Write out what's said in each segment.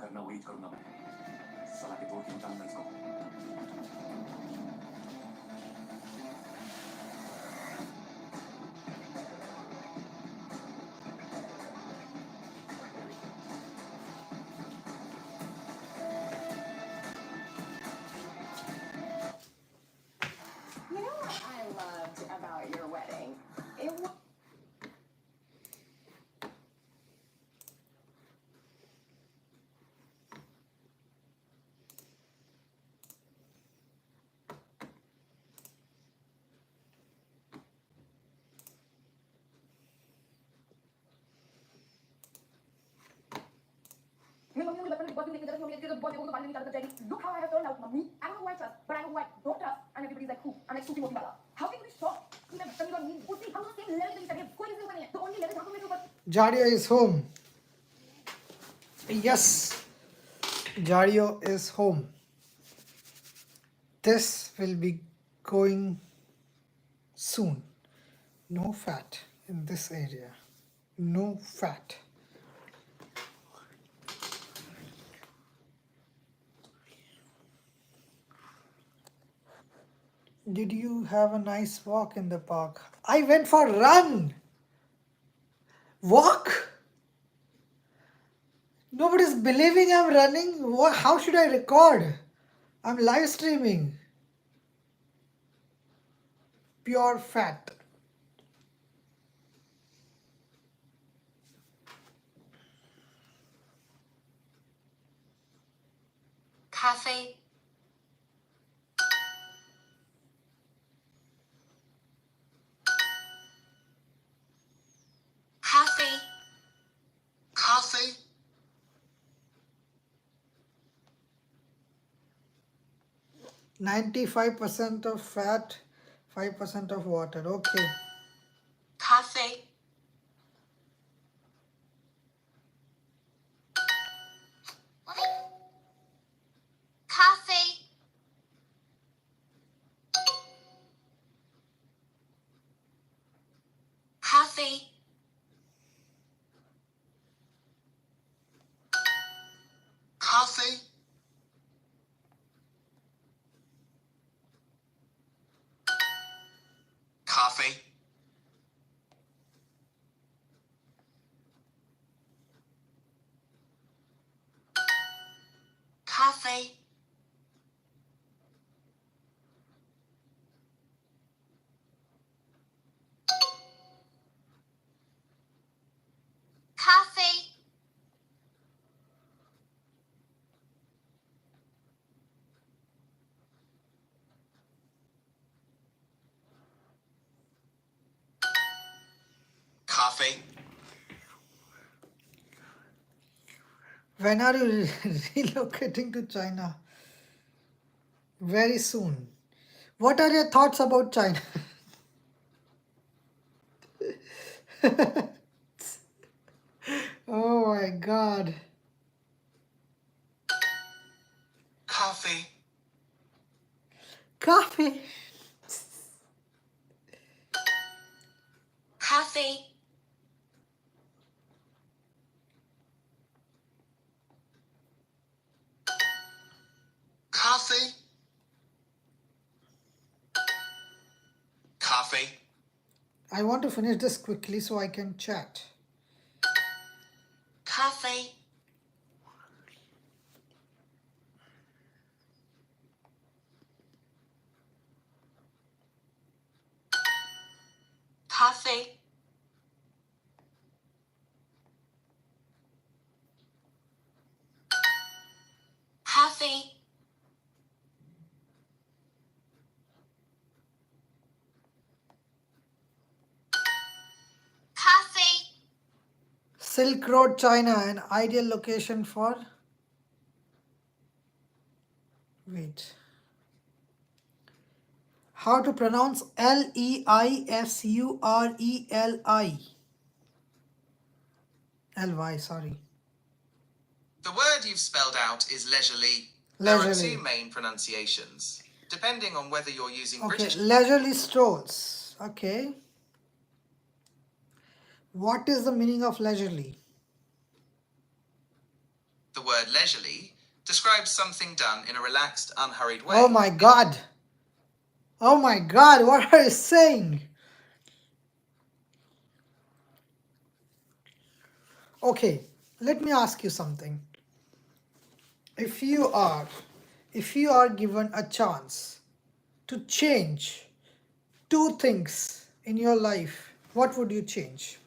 करणं वेट करूंगा मैं साला के तोड़ के निकालूंगा इसको You know what I loved about your wedding? It was Look how I have turned out, mommy. I don't know who I trust, but I know who I don't trust. And everybody's like, who? I'm like, Suki Motiwala. How can you be shocked? You have done your knee. Usi, हम लोग same level पे नहीं कोई reason नहीं है. The only level हम लोग में जो बस Jadio is home. Yes, Jadio is home. This will be going soon. No fat in this area. No fat. Did you have a nice walk in the park? I went for a run. Walk? Nobody's believing I'm running. How should I record? I'm live streaming. Pure fat. Cafe. Cafe. Coffee? 95% of fat, 5% of water. Okay. Cafe. Cafe. Cafe. Coffee? Coffee? Cafe. Cafe. Coffee? When are you relocating to China? Very soon. What are your thoughts about China? Oh my god. Coffee? Coffee. Cafe. Coffee? Coffee? I want to finish this quickly so I can chat. Cafe. Cafe. Cafe. Cafe. Silk Road, China, an ideal location for. Wait. How to pronounce Leisureli? Ly, sorry. The word you've spelled out is leisurely. There are Leisurely. two main pronunciations, depending on whether you're using Okay, British. leisurely strolls. Okay. What is the meaning of leisurely? The word leisurely describes something done in a relaxed, unhurried way. Oh my god. Oh my god, what are you saying? Okay, let me ask you something. If you are given a chance to change two things in your life, what would you change?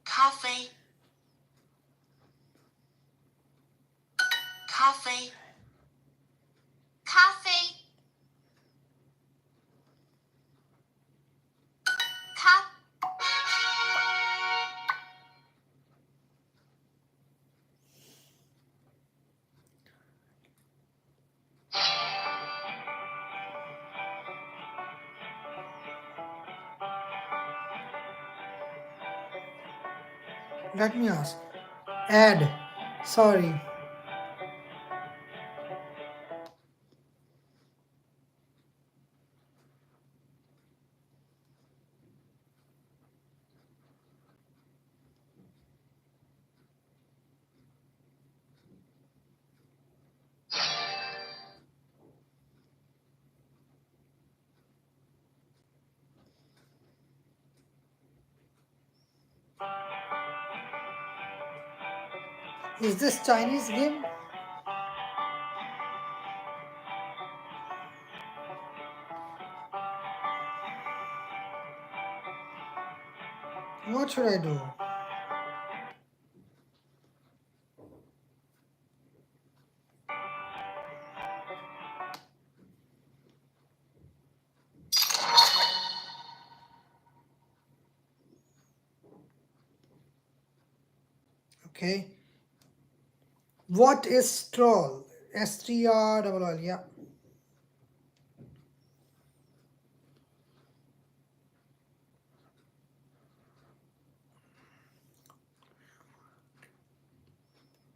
Coffee. Coffee. Coffee. Cup. Let me ask. Add. Sorry. Is this Chinese game? What should I do? Okay. What is stroll? S-T-R-O-L, yeah.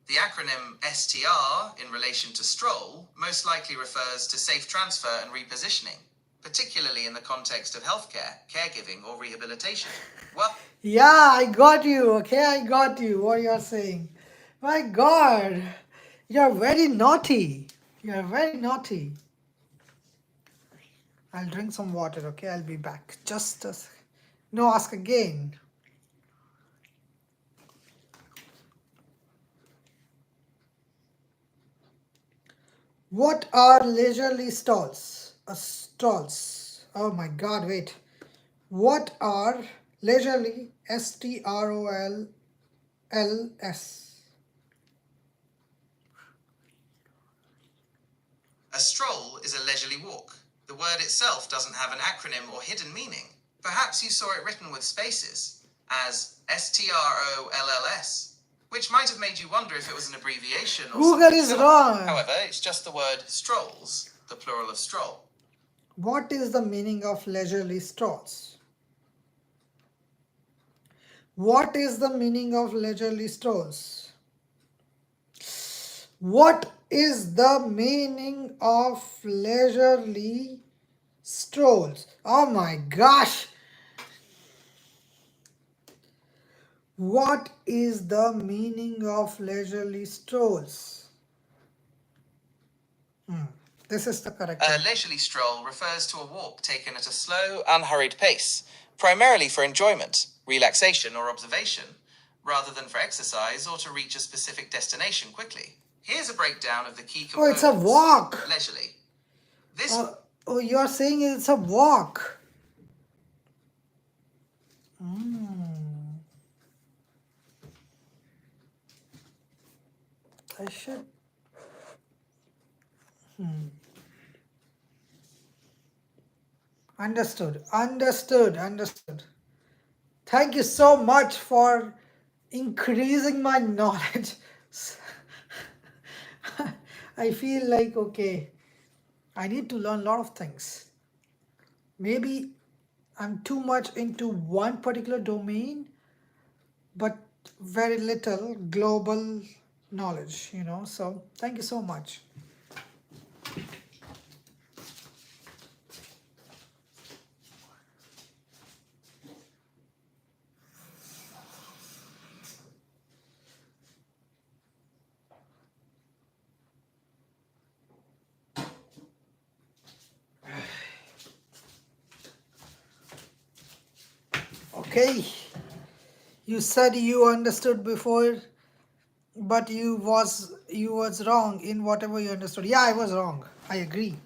The acronym STR, in relation to stroll, most likely refers to safe transfer and repositioning, particularly in the context of healthcare, caregiving, or rehabilitation. Well, Yeah, I got you. Okay, I got you. What you're saying. My God, you're very naughty. You're very naughty. I'll drink some water. Okay, I'll be back. Just a sec. No, ask again. What are leisurely stalls? Stalls. Oh my God, wait. What are leisurely? S-T-R-O-L-L-S. a stroll is a leisurely walk. The word itself doesn't have an acronym or hidden meaning. Perhaps you saw it written with spaces, as STROLLS, which might have made you wonder if it was an abbreviation or Google something is similar. wrong. However, it's just the word strolls, the plural of stroll. What is the meaning of leisurely strolls? What is the meaning of leisurely strolls? What is the meaning of leisurely strolls? Oh my gosh! What is the meaning of leisurely strolls? This is the correct A one. leisurely stroll refers to a walk taken at a slow, unhurried pace, primarily for enjoyment, relaxation, or observation, rather than for exercise or to reach a specific destination quickly. Here's a breakdown of the key Oh, components. it's a walk. Leisurely. This Oh, you're saying it's a walk. I should. Understood. Understood. Thank you so much for increasing my knowledge. I feel like, okay, I need to learn a lot of things. Maybe I'm too much into one particular domain, but very little global knowledge, So thank you so much. Okay, you said you understood before, but you was wrong in whatever you understood. Yeah, I was wrong. I agree.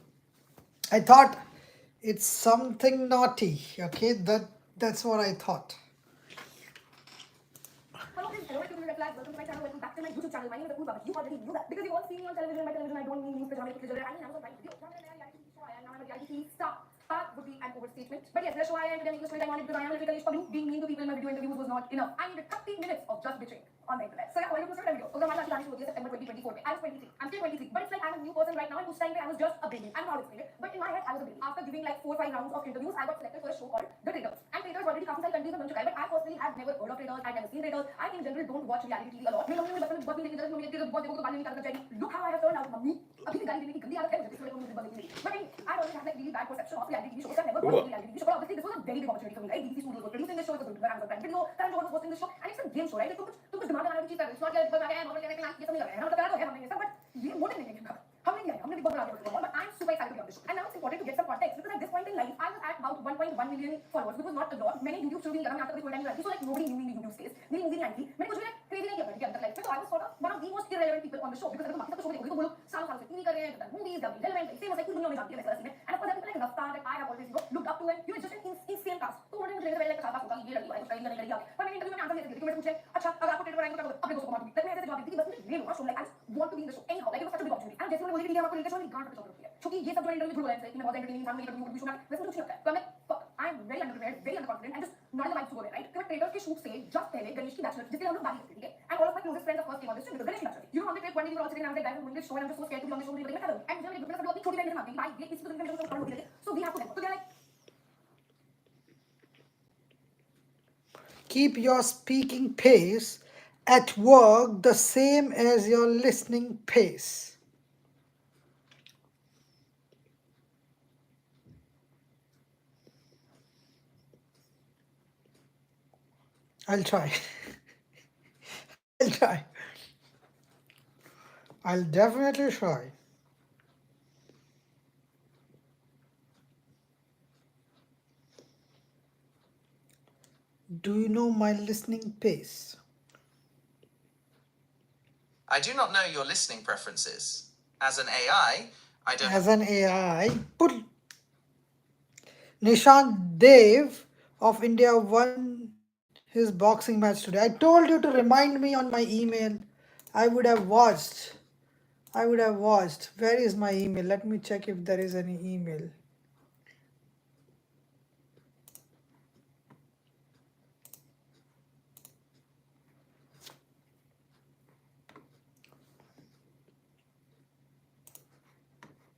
I thought it's something naughty. Okay, that's what I thought. Hello friends, hello to Red Flag. Welcome to my channel. Welcome back to my YouTube channel. My name is Apoorva. You already knew that because you all see me on television. By television, I don't mean news, pajama, pictures. I mean, I'm on my video. Now I'm a reality TV show. I am now a reality TV star. Star would be an overstatement. But yes, that's why I am today making a story time on it because I am a little for you. Being mean to people in my video interviews was not enough. I needed 30 minutes of just bitching on the internet. So yeah, welcome to the story time video. Okay, my last journey was September 2024. I was 23. I'm still 23. But it's like I'm a new person right now. And whose time I was just a baby. I'm not explaining it. But in my head, I was a baby. After giving like 4 or 5 rounds of interviews, I got selected for a show called The Traitors. And Traitors already comes like countries and but I personally had never heard of Traitors. I'd never seen Traitors. I in general don't watch reality TV a lot. Look how I have turned out, mummy. अभी भी गाली देने की गंदी आदत है मुझे इसलिए मुझे बदलनी नहीं. But I always had like really bad perception of reality TV shows. I never watched reality TV show. But obviously this was a very big opportunity for me, right? BBC Studios was producing this show. It was produced by Amazon Prime Video. Karan Johar was hosting this show, and it's a game show, right? तुम कुछ दिमाग लगाने की चीज कर रहे हो. It's not like because I am normal कहने ये सब नहीं कर रहे हैं. हम तो करा तो है हमने ये सब, but ये मोटिव नहीं है इनका. हमने नहीं है. हमने Big Boss बना दिया. But I'm super excited to be on this show. And now it's important to get some context because at this point in life, I was at about 1.1 million followers, which was not a lot. Many YouTube shows नहीं करा. मैं आज तक कोई time नहीं so like nobody knew me in YouTube space. मेरी movie नहीं आई थी. मैंने कुछ भी crazy नहीं किया अपनी अंदर लाइफ में. So I was sort of one of the most irrelevant people on the show because अगर तुम बाकी सब शो देखोगे तो वो लोग सालों सालों से टीवी कर रहे हैं, movies, relevant, famous, like कुछ दुनिया में जानती है वैसा सीन है. And of course, there are people like Raftaar that I have always looked up to, and you know, just an insane cast. तो मुझे मुझे like खासा होगा ये लगी है कुछ कहीं नहीं लगी आगे. पर मैंने इंटरव्यू में आंसर दिया कि मैंने पूछे अच्छा अगर आपको ट्रेड बनाएंगे तो अपने दोस्तों को मार दूंगी. मैं ऐसे जवाब दी थी बस मुझे ये लोग show like I want to be in the show anyhow like it was such a big opportunity. And जैसे मैंने बोली कि हम आपको लेके चलो गांड पे चल रही है क्योंकि ये सब जो इंटरव्यू झूठ है कि मैं बहुत एंटरटेनिंग इंसान मेरी इंटरव्यू शो में वैसे मुझे लगता है. तो मैं I am very underprepared, very underconfident, and just not in the vibes to go there, right? तो मैं ट्रेडर्स के शूट से just पहले गणेश की बैचलर जिसके हम लोग बात करते थे, ठीक है? And all of my closest friends of course came on this trip because Ganesh की bachelor. You know on the trip one day we were all sitting around the guys doing this show and I'm just so scared to be on the show. मुझे लगा and मुझे मेरे सब लोग अपनी छोटी बहन के साथ भाई ये किसी को इनफॉर्मेशन कौन होती है so we have to help. तो they're like Keep your speaking pace at work the same as your listening pace. I'll try. I'll try. I'll definitely try. Do you know my listening pace? I do not know your listening preferences. As an AI, I don't. As an AI, put Nishant Dev of India won his boxing match today. I told you to remind me on my email. I would have watched. Where is my email? Let me check if there is any email.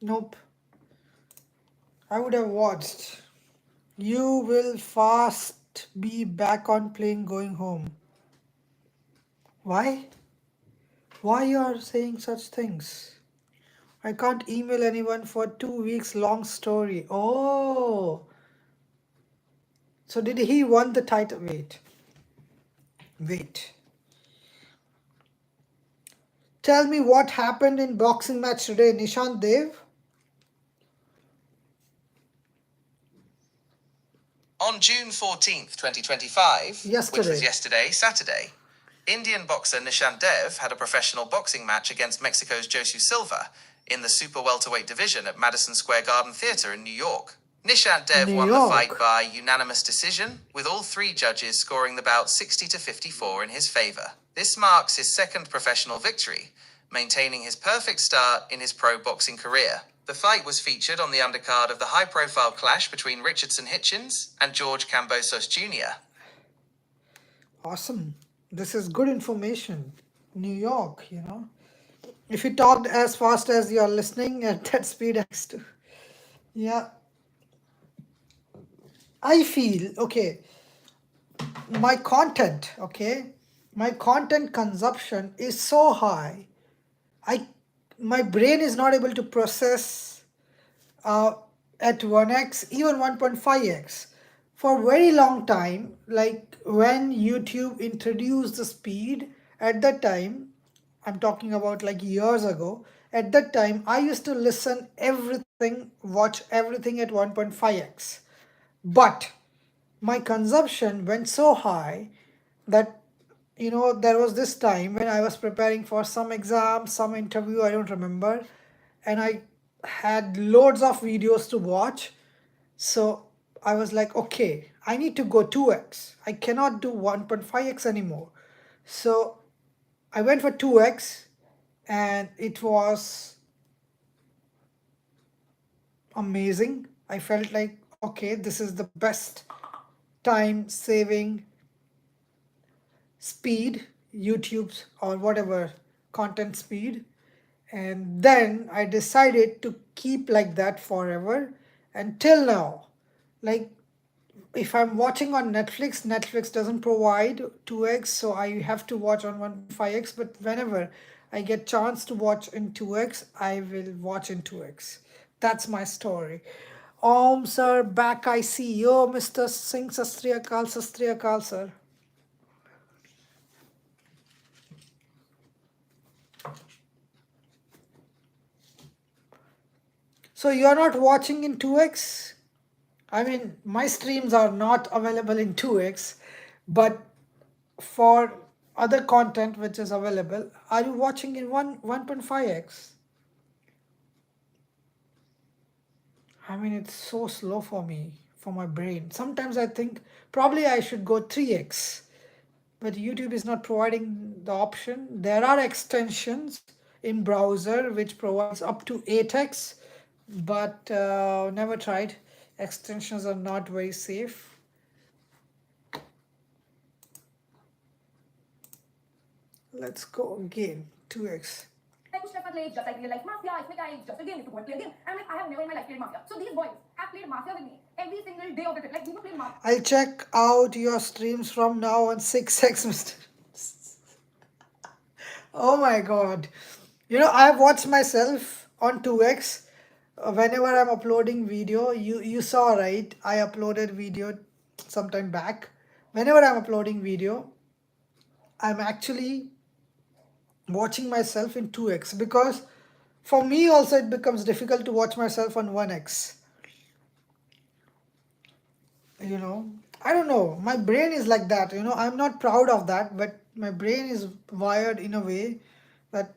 Nope. I would have watched. You will fast be back on plane going home. Why? Why you are saying such things? I can't email anyone for 2 weeks. Long story. Oh. So did he won the title? Wait. Tell me what happened in boxing match today, Nishant Dev. On June 14th, 2025, which was yesterday, Saturday, Indian boxer Nishant Dev had a professional boxing match against Mexico's Josu Silva in the super welterweight division at Madison Square Garden Theatre in New York. Nishant Dev won the fight by unanimous decision, with all 3 judges scoring the bout 60-54 in his favor. This marks his second professional victory, maintaining his perfect start in his pro boxing career. The fight was featured on the undercard of the high-profile clash between Richardson Hitchens and George Kambosos Jr. Awesome. This is good information. New York, you know. If you talked as fast as you are listening at that speed, yeah. I feel, okay, my content consumption is so high. My brain is not able to process at 1x, even 1.5x. For a very long time, like when YouTube introduced the speed, at that time, I'm talking about like years ago, at that time, I used to listen everything, watch everything at 1.5x. But my consumption went so high that, you know, there was this time when I was preparing for some exam, some interview, I don't remember, and I had loads of videos to watch. So I was like, okay, I need to go 2x. I cannot do 1.5x anymore. So I went for 2x, and it was amazing. I felt like, okay, this is the best time saving speed, YouTube's or whatever content speed. And then I decided to keep like that forever until now. Like, if I'm watching on Netflix, Netflix doesn't provide 2x, so I have to watch on 1.5x. But whenever I get chance to watch in 2x, I will watch in 2x. That's my story. Om sir, back I see. Yo, Mr. Singh, Sastri Akal, sir. So you are not watching in 2x? I mean, my streams are not available in 2x, but for other content which is available, are you watching in 1.5x? I mean, it's so slow for me, for my brain. Sometimes I think probably I should go 3x, but YouTube is not providing the option. There are extensions in browser which provides up to 8x, but never tried. Extensions are not very safe. Let's go again, 2x. Like to step at just like real life Mafia, it's like I just a game, if you want to play a game. And like, I have never in my life played Mafia. So these boys have played Mafia with me every single day of the trip. Like we would play Mafia. I'll check out your streams from now on 6x, Mr. Oh my god. You know, I've watched myself on 2x. Whenever I'm uploading video, you saw, right? I uploaded video sometime back. Whenever I'm uploading video, I'm actually watching myself in 2x, because for me also it becomes difficult to watch myself on 1x. You know, I don't know, my brain is like that. You know, I'm not proud of that, but my brain is wired in a way that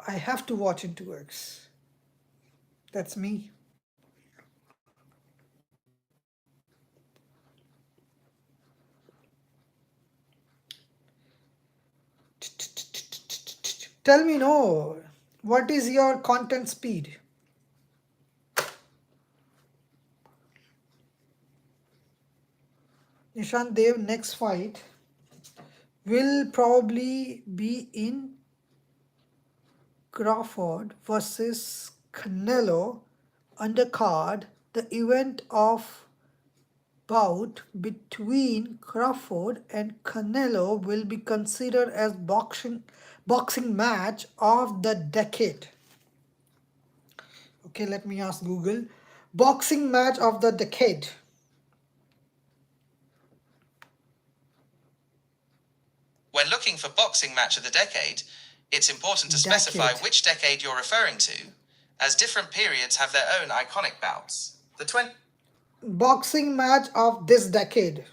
I have to watch in 2x. That's me. Tell me, no, what is your content speed? Nishant Dev next fight will probably be in Crawford versus Canelo undercard. The event of bout between Crawford and Canelo will be considered as boxing match of the decade. Okay, let me ask Google. Boxing match of the decade. When looking for boxing match of the decade, it's important to specify Decade. which decade you're referring to, as different periods have their own iconic bouts. Boxing match of this decade.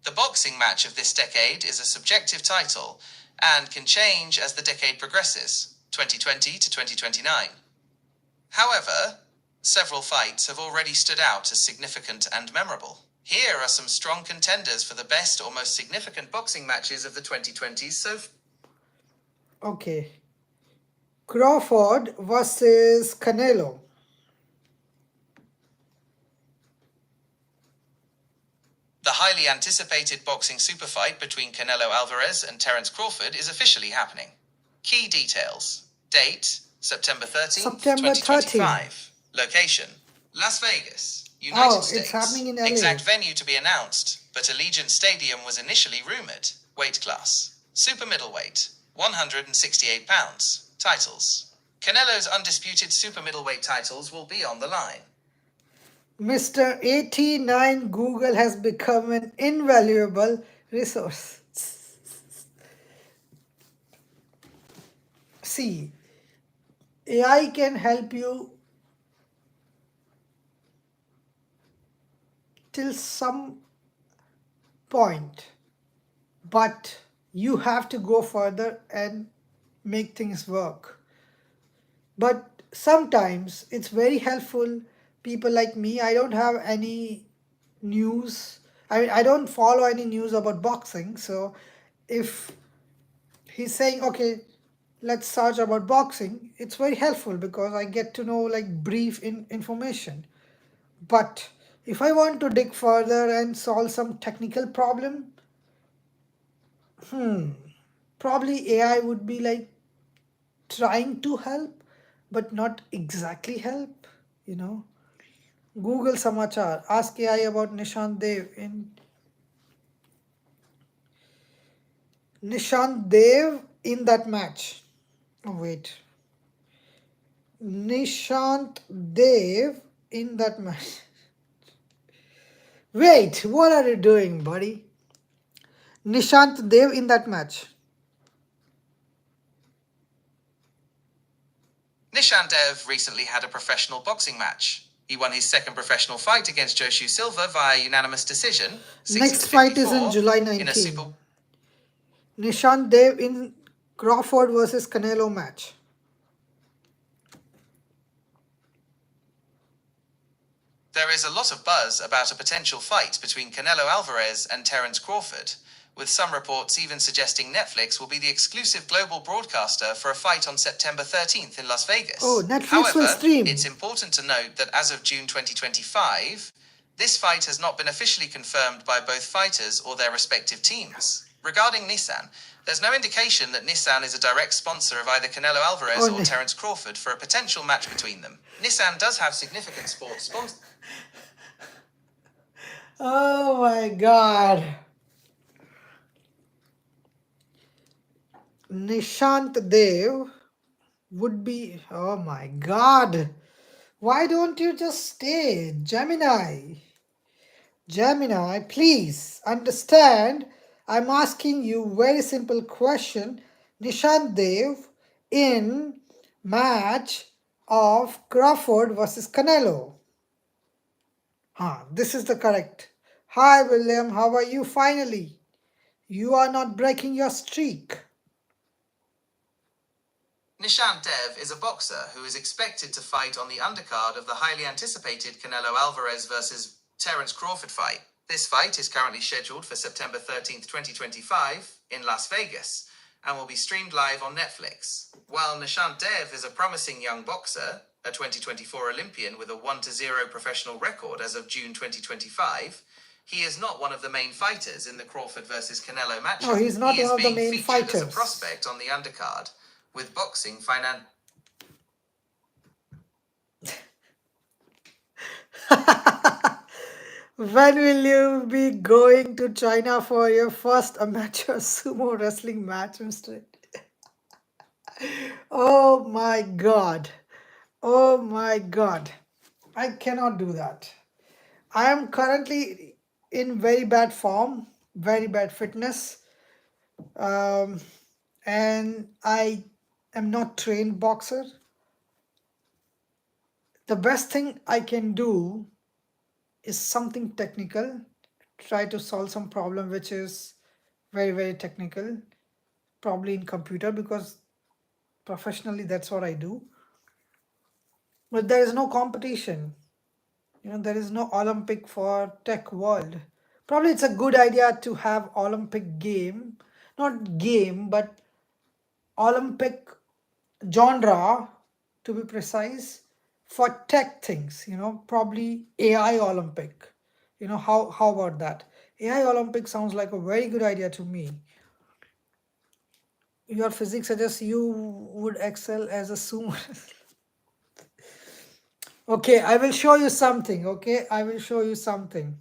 The boxing match of this decade is a subjective title and can change as the decade progresses, 2020 to 2029. However, several fights have already stood out as significant and memorable. Here are some strong contenders for the best or most significant boxing matches of the 2020s so far. Okay. Crawford versus Canelo. The highly anticipated boxing super fight between Canelo Alvarez and Terence Crawford is officially happening. Key details. Date, September 13th, September 2025. Location, Las Vegas, United States. It's happening in LA. Exact venue to be announced, but Allegiant Stadium was initially rumored. Weight class, super middleweight, 168 pounds. Titles. Canelo's undisputed super middleweight titles will be on the line. Mr. 89 Google has become an invaluable resource. See, AI can help you till some point, but you have to go further and make things work. But sometimes it's very helpful. People like me, I don't have any news. I mean, I don't follow any news about boxing. So if he's saying, okay, let's search about boxing, it's very helpful because I get to know like brief information. But if I want to dig further and solve some technical problem, probably AI would be like trying to help, but not exactly help, you know. Google Samachar, ask AI about Nishant Dev in that match. Oh, wait. Nishant Dev in that match. Wait, what are you doing, buddy? Nishant Dev in that match. Nishant Dev recently had a professional boxing match. He won his second professional fight against Joshua Silva via unanimous decision. Next fight is in July 19. Nishant Dev in Crawford versus Canelo match. There is a lot of buzz about a potential fight between Canelo Alvarez and Terence Crawford, with some reports even suggesting Netflix will be the exclusive global broadcaster for a fight on September 13th in Las Vegas. Oh, Netflix However, will stream. It's important to note that as of June 2025, this fight has not been officially confirmed by both fighters or their respective teams. Regarding Nissan, there's no indication that Nissan is a direct sponsor of either Canelo Alvarez or Terence Crawford for a potential match between them. Nissan does have significant sports sponsors. Oh my god. Nishant Dev would be. Oh my god. Why don't you just stay? Gemini. Gemini, please understand. I'm asking you very simple question. Nishant Dev in match of Crawford versus Canelo. This is the correct. Hi William, how are you finally? You are not breaking your streak. Nishant Dev is a boxer who is expected to fight on the undercard of the highly anticipated Canelo Alvarez versus Terence Crawford fight. This fight is currently scheduled for September 13th, 2025 in Las Vegas and will be streamed live on Netflix. While Nishant Dev is a promising young boxer, a 2024 Olympian with a 1-0 professional record as of June 2025, he is not one of the main fighters in the Crawford versus Canelo matchup. No, he's not one of the main fighters. As a prospect on the undercard, with boxing finance. When will you be going to China for your first amateur sumo wrestling match, Mr. Oh my god. Oh my god. I cannot do that. I am currently in very bad form, very bad fitness. And I am not trained boxer. The best thing I can do is something technical, try to solve some problem which is very, very technical, probably in computer, because professionally that's what I do. But there is no competition. There is no Olympic for tech world. Probably it's a good idea to have Olympic game, not game, but Olympic genre, to be precise, for tech things, probably AI Olympic. How about that? AI Olympic sounds like a very good idea to me. Your physics suggests you would excel as a sumo. Okay, I will show you something. Okay, I will show you something.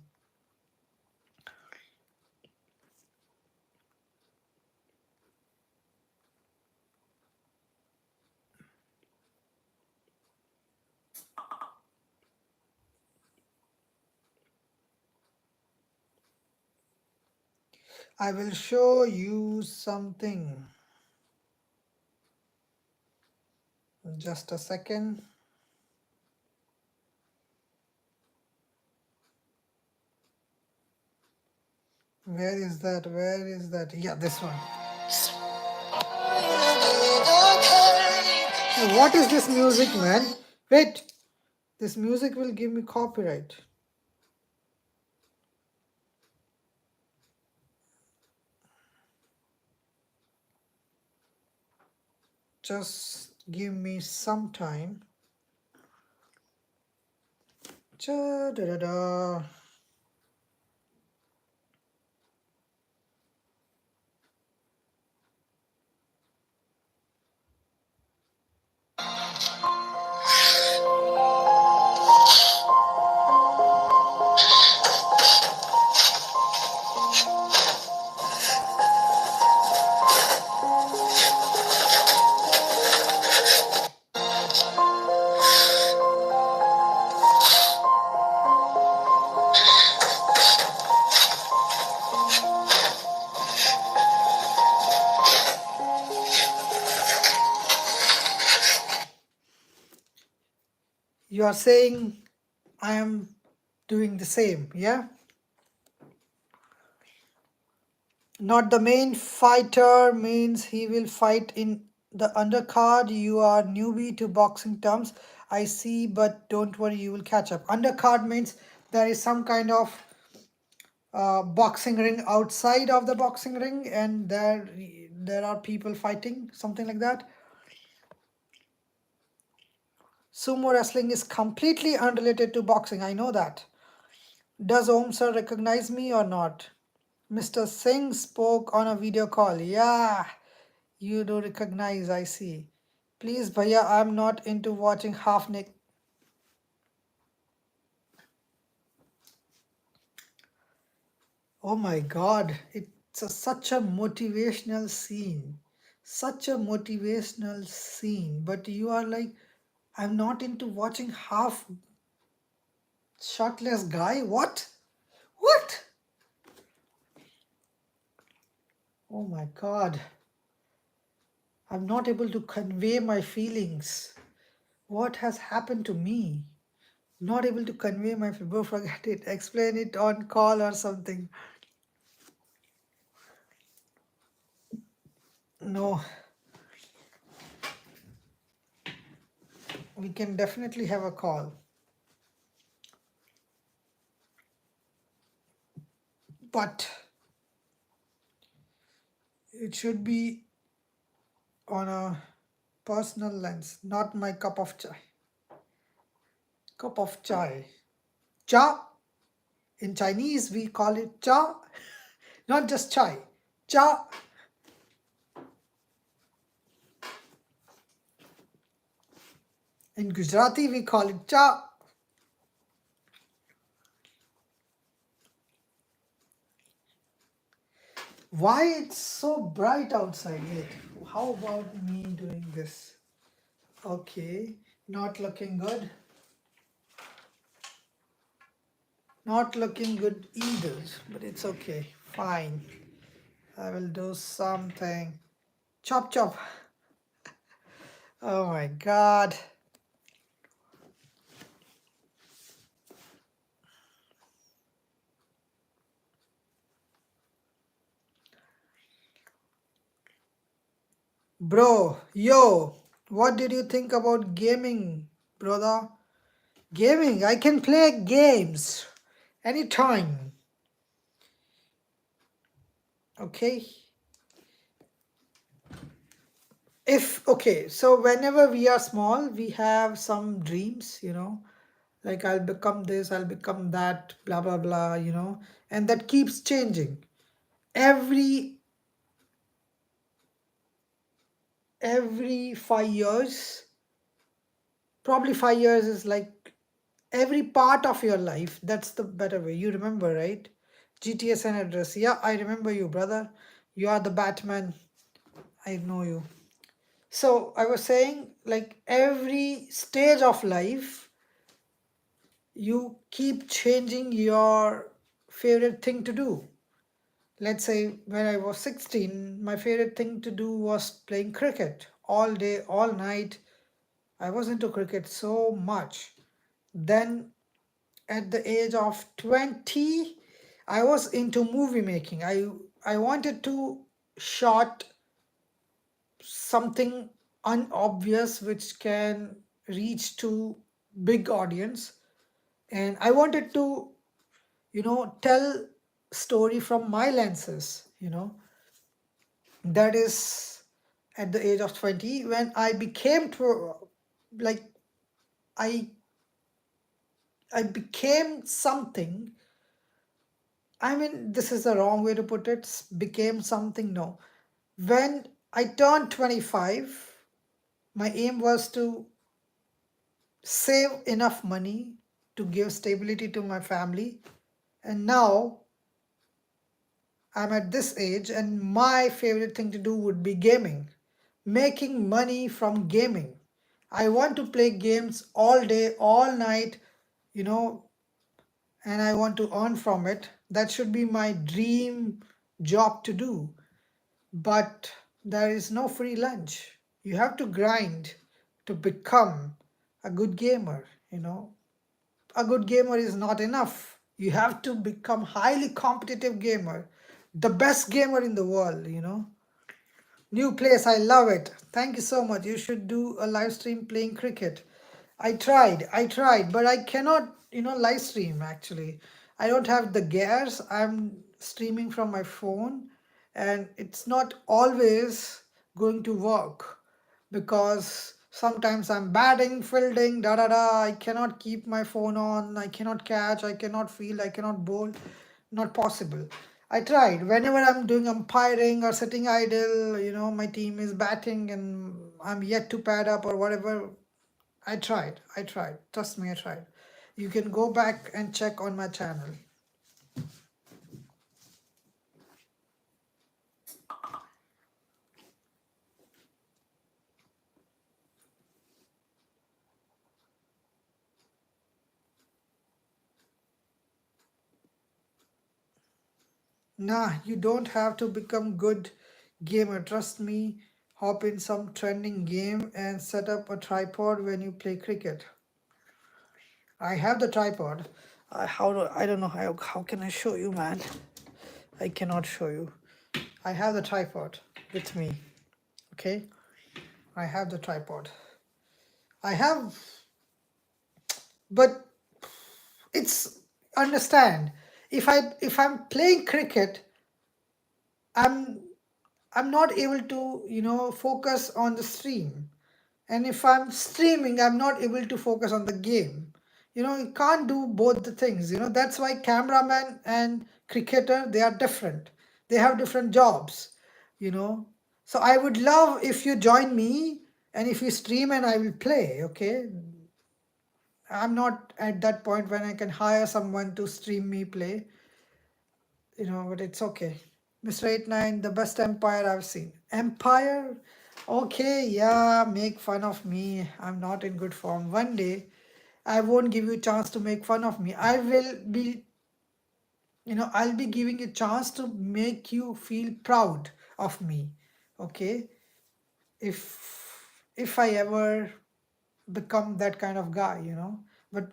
I will show you something. Just a second. Where is that? Where is that? Yeah, this one. Hey, what is this music, man? Wait, this music will give me copyright. Just give me some time. Cha da da da. You are saying I am doing the same, yeah? Not the main fighter means he will fight in the undercard. You are newbie to boxing terms. I see, but don't worry, you will catch up. Undercard means there is some kind of boxing ring outside of the boxing ring, and there are people fighting, something like that. Sumo wrestling is completely unrelated to boxing. I know that. Does Om sir recognize me or not? Mr. Singh spoke on a video call. Yeah, you do recognize, I see. Please, Bhaiya, I'm not into watching half naked. Oh my god, it's such a motivational scene. Such a motivational scene. But you are like, I'm not into watching half shirtless guy. What? What? Oh my god. I'm not able to convey my feelings. What has happened to me? Not able to convey my feelings. Forget it. Explain it on call or something. No, we can definitely have a call. But it should be on a personal lens, not my cup of chai. Cup of chai. Cha. In Chinese, we call it cha. Not just chai. Cha. In Gujarati, we call it cha. Why it's so bright outside? Wait, how about me doing this? Okay, not looking good. Not looking good either, but it's okay. Fine. I will do something. Chop chop. Oh my god. Bro, yo, what did you think about gaming, brother? Gaming, I can play games anytime. Okay. Okay, so whenever we are small, we have some dreams, like I'll become this, I'll become that, blah blah blah, and that keeps changing. Every 5 years, probably 5 years is like every part of your life. That's the better way. You remember, right? GTA San Andreas. Yeah, I remember you, brother. You are the Batman. I know you. So I was saying, like every stage of life, you keep changing your favorite thing to do. Let's say when I was 16, my favorite thing to do was playing cricket all day, all night. I was into cricket so much. Then at the age of 20, I was into movie making. I wanted to shot something unobvious which can reach to big audience, and I wanted to tell story from my lenses. That is at the age of 20 when I became to like I I became something. I mean, this is the wrong way to put it. Became something, no. When I turned 25, my aim was to save enough money to give stability to my family. And now I'm at this age, and my favorite thing to do would be gaming, making money from gaming. I want to play games all day, all night, you know, and I want to earn from it. That should be my dream job to do. But there is no free lunch. You have to grind to become a good gamer. A good gamer is not enough. You have to become highly competitive gamer, the best gamer in the world. New place, I love it. Thank you so much. You should do a live stream playing cricket. I tried, but I cannot, live stream actually. I don't have the gears. I'm streaming from my phone, and it's not always going to work because sometimes I'm batting, fielding, da da da. I cannot keep my phone on. I cannot catch. I cannot field. I cannot bowl. Not possible. I tried. Whenever I'm doing umpiring or sitting idle, my team is batting and I'm yet to pad up or whatever. I tried. I tried. Trust me, I tried. You can go back and check on my channel. Nah, you don't have to become good gamer. Trust me. Hop in some trending game and set up a tripod when you play cricket. I have the tripod. I don't know how can I show you, man. I cannot show you. I have the tripod with me. Okay, I have the tripod. I have, but it's understand. If I'm playing cricket, I'm I'm not able to focus on the stream, and if I'm streaming, I'm not able to focus on the game. You can't do both the things. That's why cameraman and cricketer, they are different. They have different jobs. you know so I would love if you join me, and if you stream and I will play. Okay, I'm not at that point when I can hire someone to stream me play. But it's okay. Mr. 89, the best empire I've seen. Empire? Okay, yeah, make fun of me. I'm not in good form. One day, I won't give you a chance to make fun of me. I'll be giving you a chance to make you feel proud of me. Okay? If I ever become that kind of guy. But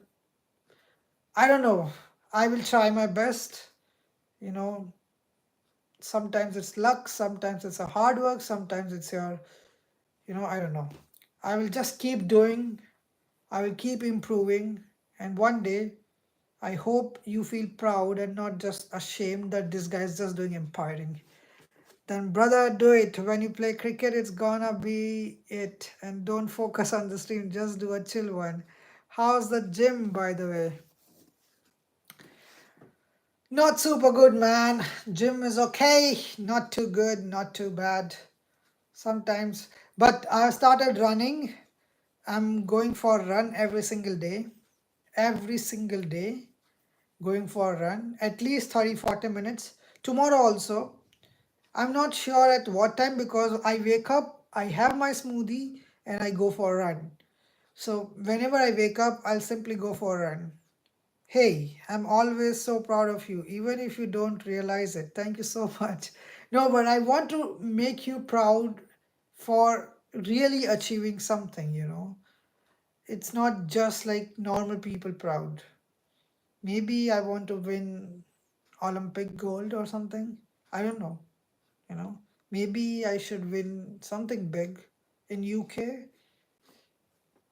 I don't know. I will try my best. You know, sometimes it's luck, sometimes it's a hard work, sometimes it's your, I don't know. I will just keep doing, I will keep improving, and one day I hope you feel proud and not just ashamed that this guy is just doing umpiring. Then, brother, do it. When you play cricket, it's gonna be it. And don't focus on the stream, just do a chill one. How's the gym, by the way? Not super good, man. Gym is okay. Not too good, not too bad. Sometimes. But I started running. I'm going for a run every single day. Every single day. Going for a run. At least 30-40 minutes. Tomorrow also. I'm not sure at what time because I wake up, I have my smoothie, and I go for a run. So whenever I wake up, I'll simply go for a run. Hey, I'm always so proud of you, even if you don't realize it. Thank you so much. No, but I want to make you proud for really achieving something. It's not just like normal people proud. Maybe I want to win Olympic gold or something. I don't know. Maybe I should win something big in UK.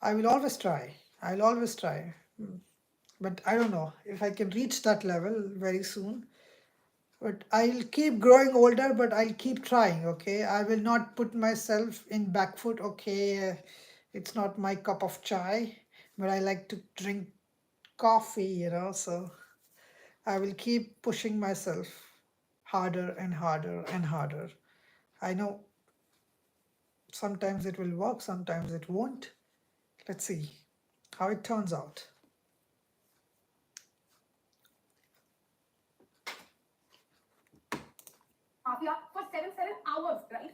I will always try. I'll always try. But I don't know if I can reach that level very soon. But I'll keep growing older, but I'll keep trying, okay? I will not put myself in back foot, okay? It's not my cup of chai, but I like to drink coffee, so I will keep pushing myself harder and harder and harder. I know sometimes it will work, sometimes it won't. Let's see how it turns out. Mafia for 7 hours, right?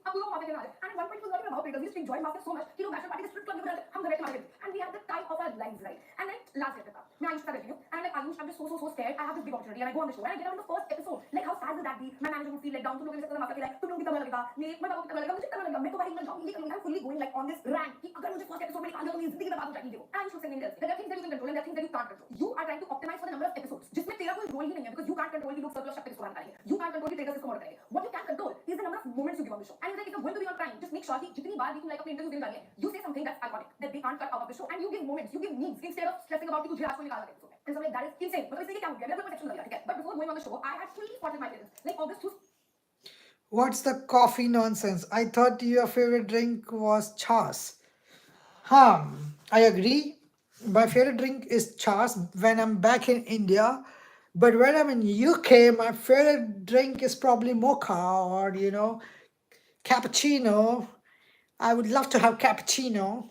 अब वो mafia के नाम and at one point he was not even about it. We used to enjoy Mafia so much. कि लोग bachelor party के strip club में बुलाते हम घर बैठे मारते थे and we had the time of our lives, right? And then last year मैं आयुष के साथ बैठी हूँ and I'm like Ayush, I'm just so scared. I have this big opportunity and I go on the show and I get out in the first episode. Like how sad will that be? My manager would feel let down. तुम लोग मेरे साथ mafia खेला है, तुम लोग भी तगड़ा लगेगा, मैं बाबू तगड़ा लगेगा, मुझे तगड़ा लगेगा, मैं तो भाई मैं जाऊँ ये करूँगा. I'm fully going like on this rant कि अगर मुझे first episode में निकाल दिया तो मेरी जिंदगी में बात हो जाएगी. And Ayush was saying this. There are things that you can control and there are things that you can't control. You are trying to optimize for the number of episodes. जिसमें तेरा कोई role ही नहीं है because you can't control कि लोग circular शक्ति किसको बनाएंगे. You can't control कि ट्रेलर किसको मॉडल करेंगे. What you can control is the number of moments you give on the show. And it's like if you're going to be on time, just make sure कि जितनी बार भी तुम like अपने interview देने जा रही है, you say something that's iconic that they can't cut out of the show and you give moments, you give memes instead of stressing about कि तुझे आज को निकालना है episode. And so like that is insane. मतलब इसलिए क्या हो गया? मेरा कोई perception बदल गया, ठीक है? But before going on the show, I had fully spotted my parents. Like August who's What's the coffee nonsense? I thought your favorite drink was chas. I agree. My favorite drink is chas when I'm back in India. But when I'm in UK, my favorite drink is probably mocha or, cappuccino. I would love to have cappuccino.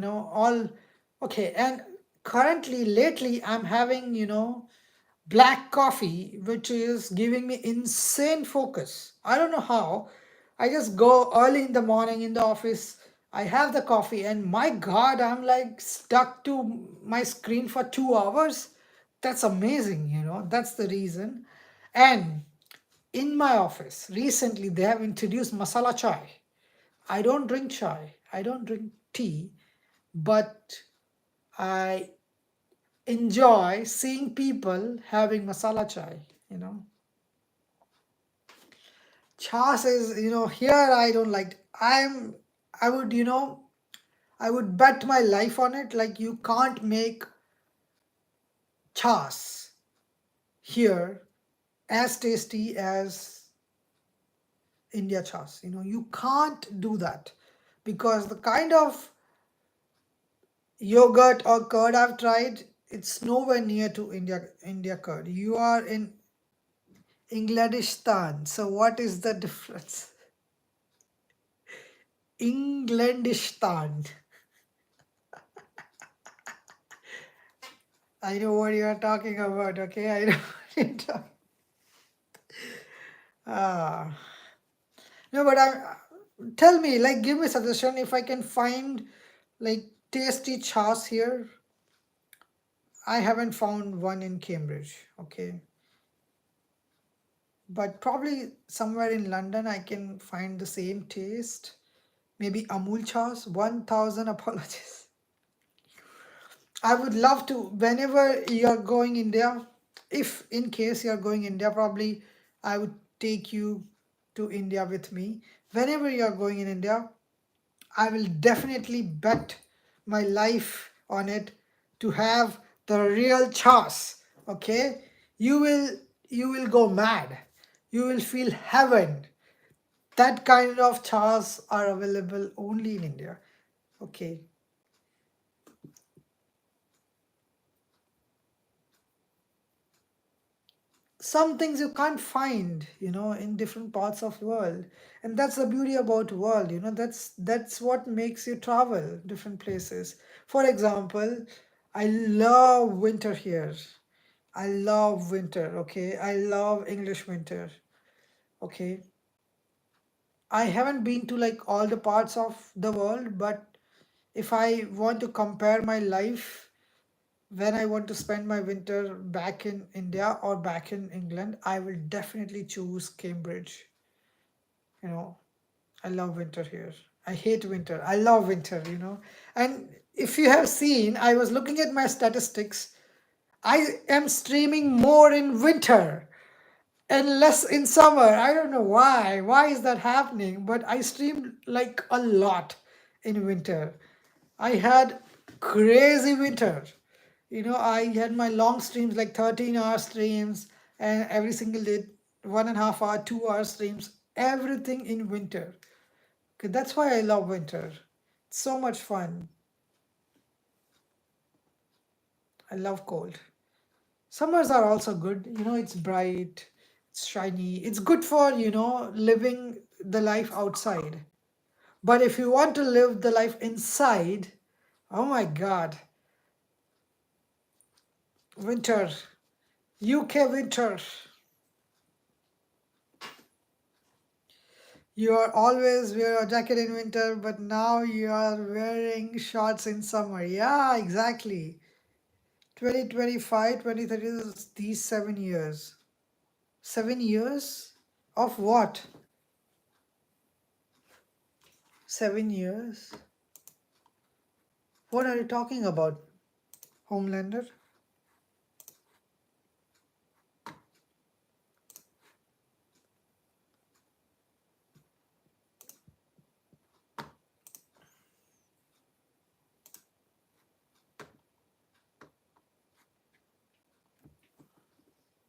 All okay. And currently, lately, I'm having, black coffee, which is giving me insane focus. I don't know how. I just go early in the morning in the office. I have the coffee, and my God, I'm like stuck to my screen for 2 hours. That's amazing, That's the reason. And in my office, recently, they have introduced masala chai. I don't drink chai, I don't drink tea, but I enjoy seeing people having masala chai, Chas is, here I don't like. I would, I would bet my life on it. Like you can't make chas here as tasty as India chas. You can't do that because the kind of yogurt or curd I've tried, it's nowhere near to India curd. You are in Englandistan. So what is the difference? Englandistan. I know what you are talking about, okay? I know what you're talking. No, but tell me, like, give me suggestion if I can find like tasty chas here. I haven't found one in Cambridge, okay? But probably somewhere in London I can find the same taste. Maybe Amul chas. 1000 apologies. I would love to, whenever you're going India, if in case you're going India, probably I would take you to India with me. Whenever you're going in India, I will definitely bet my life on it to have the real chas. Okay, you will go mad. You will feel heaven. That kind of chas are available only in India. Okay. Some things you can't find, in different parts of the world, and that's the beauty about world. That's what makes you travel different places. For example, I love winter here. I love winter. Okay, I love English winter. Okay, I haven't been to like all the parts of the world, but if I want to compare my life when I want to spend my winter back in India or back in England, I will definitely choose Cambridge. I love winter here. I hate winter. I love winter, And if you have seen, I was looking at my statistics. I am streaming more in winter and less in summer. I don't know why. Why is that happening? But I stream like a lot in winter. I had crazy winter. I had my long streams like 13-hour streams and every single day 1.5 hour, 2 hour streams, everything in winter. Okay, that's why I love winter. It's so much fun. I love cold. Summers are also good. It's bright, it's shiny. It's good for, living the life outside. But if you want to live the life inside, oh my God, winter, UK winter. You are always wear a jacket in winter, but now you are wearing shorts in summer. Yeah, exactly. 2025, 2030 is these 7 years. 7 years of what? 7 years? What are you talking about, Homelander?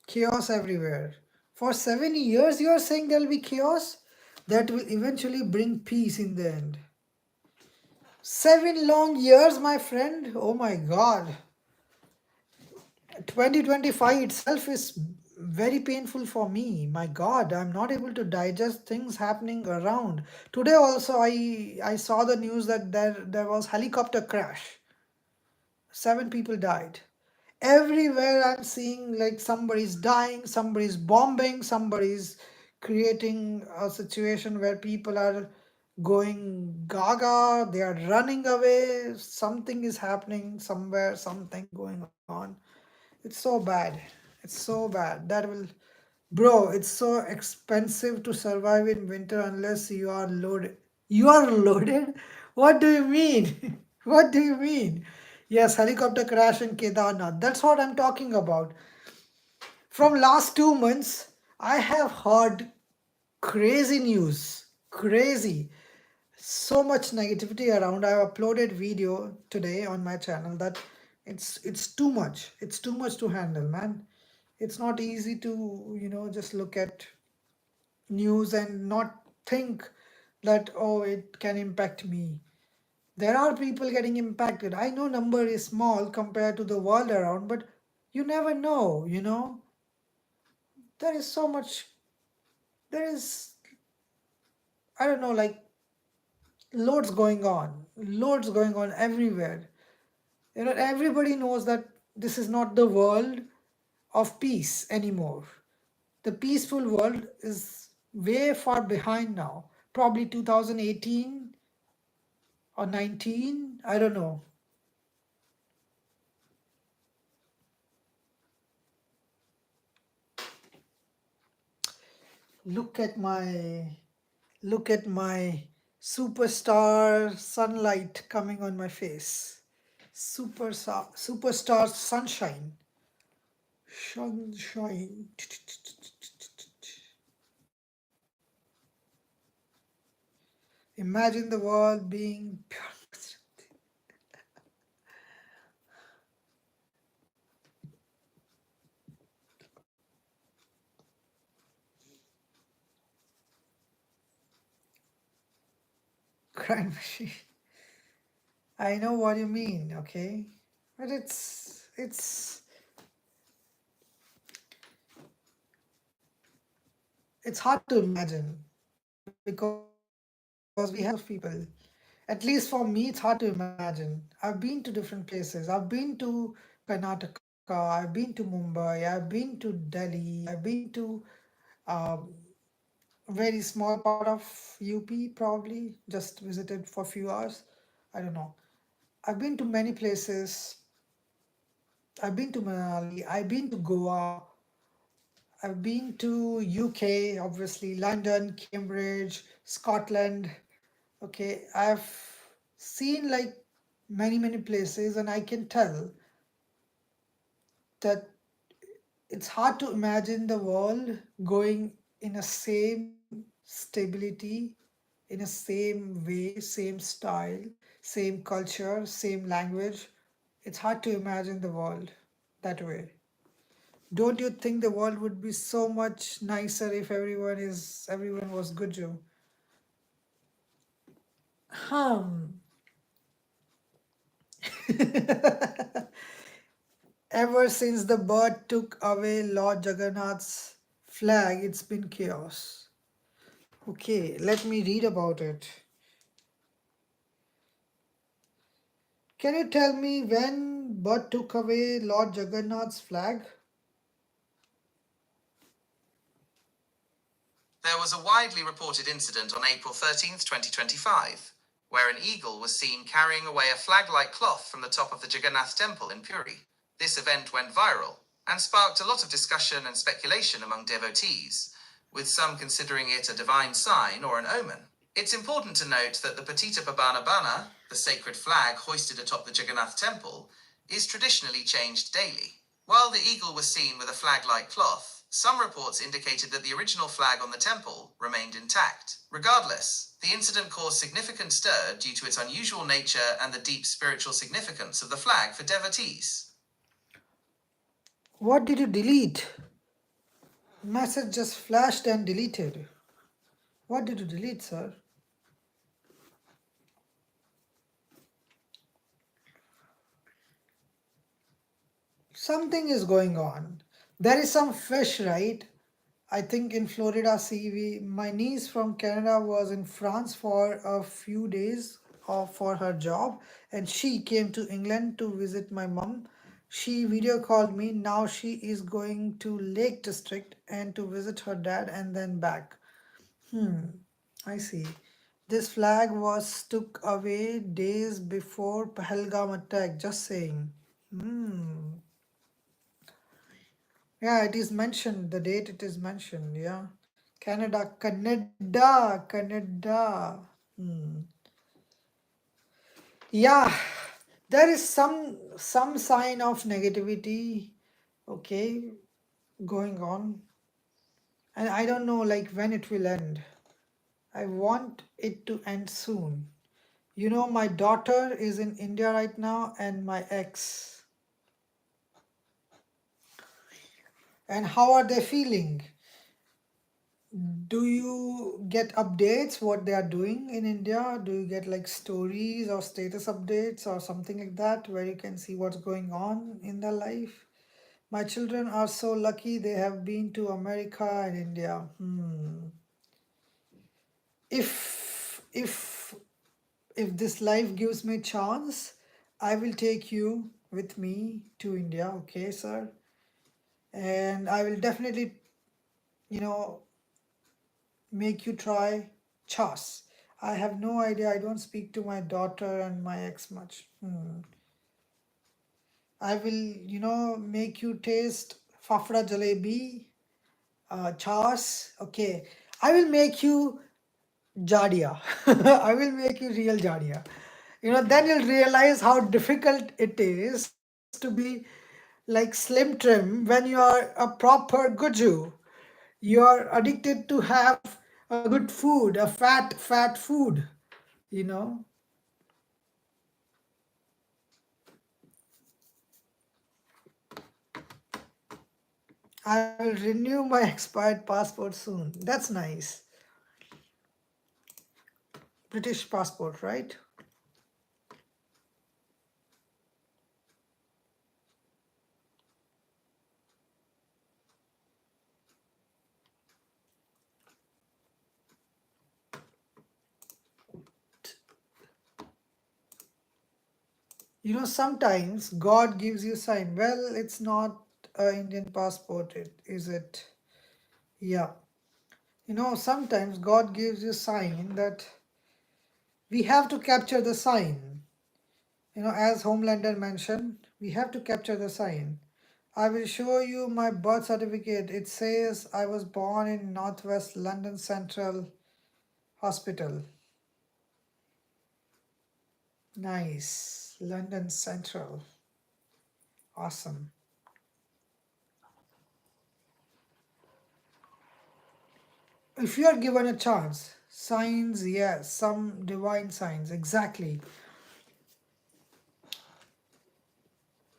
Chaos everywhere. For 7 years, you are saying there'll be chaos? That will eventually bring peace in the end. 7 long years, my friend. Oh my God. 2025 itself is very painful for me. My God, I'm not able to digest things happening around. Today also, I saw the news that there was helicopter crash. 7 people died. Everywhere I'm seeing like somebody's dying, somebody's bombing, somebody's creating a situation where people are going gaga, they are running away, something is happening somewhere, something going on. It's so bad. It's so bad. That will, bro, it's so expensive to survive in winter unless you are loaded. You are loaded? What do you mean? What do you mean? Yes, helicopter crash in Kedarnath. That's what I'm talking about. From last 2 months, I have heard crazy news. Crazy. So much negativity around. I uploaded video today on my channel that it's too much. It's too much to handle, man. It's not easy to, just look at news and not think that, oh, it can impact me. There are people getting impacted. I know number is small compared to the world around, but you never know. There is so much, there is, I don't know, like loads going on everywhere. Everybody knows that this is not the world of peace anymore. The peaceful world is way far behind now. Probably 2018 or 19, I don't know. Look at my superstar sunlight coming on my face. Superstar sunshine. Sunshine. Imagine the world being pure. Crime machine. I know what you mean, okay? But it's hard to imagine because we have people. At least for me, it's hard to imagine. I've been to different places. I've been to Karnataka. I've been to Mumbai. I've been to Delhi. I've been to um, a very small part of UP, probably just visited for a few hours. I don't know. I've been to many places. I've been to Manali. I've been to Goa. I've been to UK, obviously, London, Cambridge, Scotland. Okay, I've seen like many places, and I can tell that it's hard to imagine the world going in a same stability, in a same way, same style, same culture, same language. It's hard to imagine the world that way. Don't you think the world would be so much nicer if everyone was Guju? Hmm. Ever since the bird took away Lord Jagannath's flag, it's been chaos. Okay, let me read about it. Can you tell me when bird took away Lord Jagannath's flag? There was a widely reported incident on April 13th, 2025, where an eagle was seen carrying away a flag-like cloth from the top of the Jagannath temple in Puri. This event went viral and sparked a lot of discussion and speculation among devotees, with some considering it a divine sign or an omen. It's important to note that the Patita Pabana Bana, the sacred flag hoisted atop the Jagannath temple, is traditionally changed daily. While the eagle was seen with a flag-like cloth, some reports indicated that the original flag on the temple remained intact. Regardless, the incident caused significant stir due to its unusual nature and the deep spiritual significance of the flag for devotees. What did you delete? Message just flashed and deleted. What did you delete, sir? Something is going on. There is some fish, right? I think in Florida Sea. My niece from Canada was in France for a few days for her job, and she came to England to visit my mom. She video called me. Now she is going to Lake District and to visit her dad and then back. I see. This flag was took away days before Pahalgam attack. Just saying. Yeah, it is mentioned. The date it is mentioned. Yeah. Canada. Yeah, there is some sign of negativity, okay, going on, and I don't know like when it will end. I want it to end soon. You know, my daughter is in India right now, and my ex. And how are they feeling? Do you get updates what they are doing in India? Do you get like stories or status updates or something like that where you can see what's going on in their life? My children are so lucky they have been to America and India. If if this life gives me chance, I will take you with me to India, okay, sir? And I will definitely, you know, make you try chas. I have no idea. I don't speak to my daughter and my ex much. I will, make you taste fafda jalebi, chas. Okay. I will make you jadia. I will make you real jadia. Then you'll realize how difficult it is to be like slim trim when you are a proper guju. You're addicted to have a good food, a fat food, you know. I will renew my expired passport soon. That's nice. British passport, right? Sometimes God gives you sign. Well, it's not a Indian passport, is it? Yeah. Sometimes God gives you sign that we have to capture the sign. As Homelander mentioned, we have to capture the sign. I will show you my birth certificate. It says I was born in Northwest London Central Hospital. Nice. London Central. Awesome. if you are given a chance, signs, yes, some divine signs, exactly.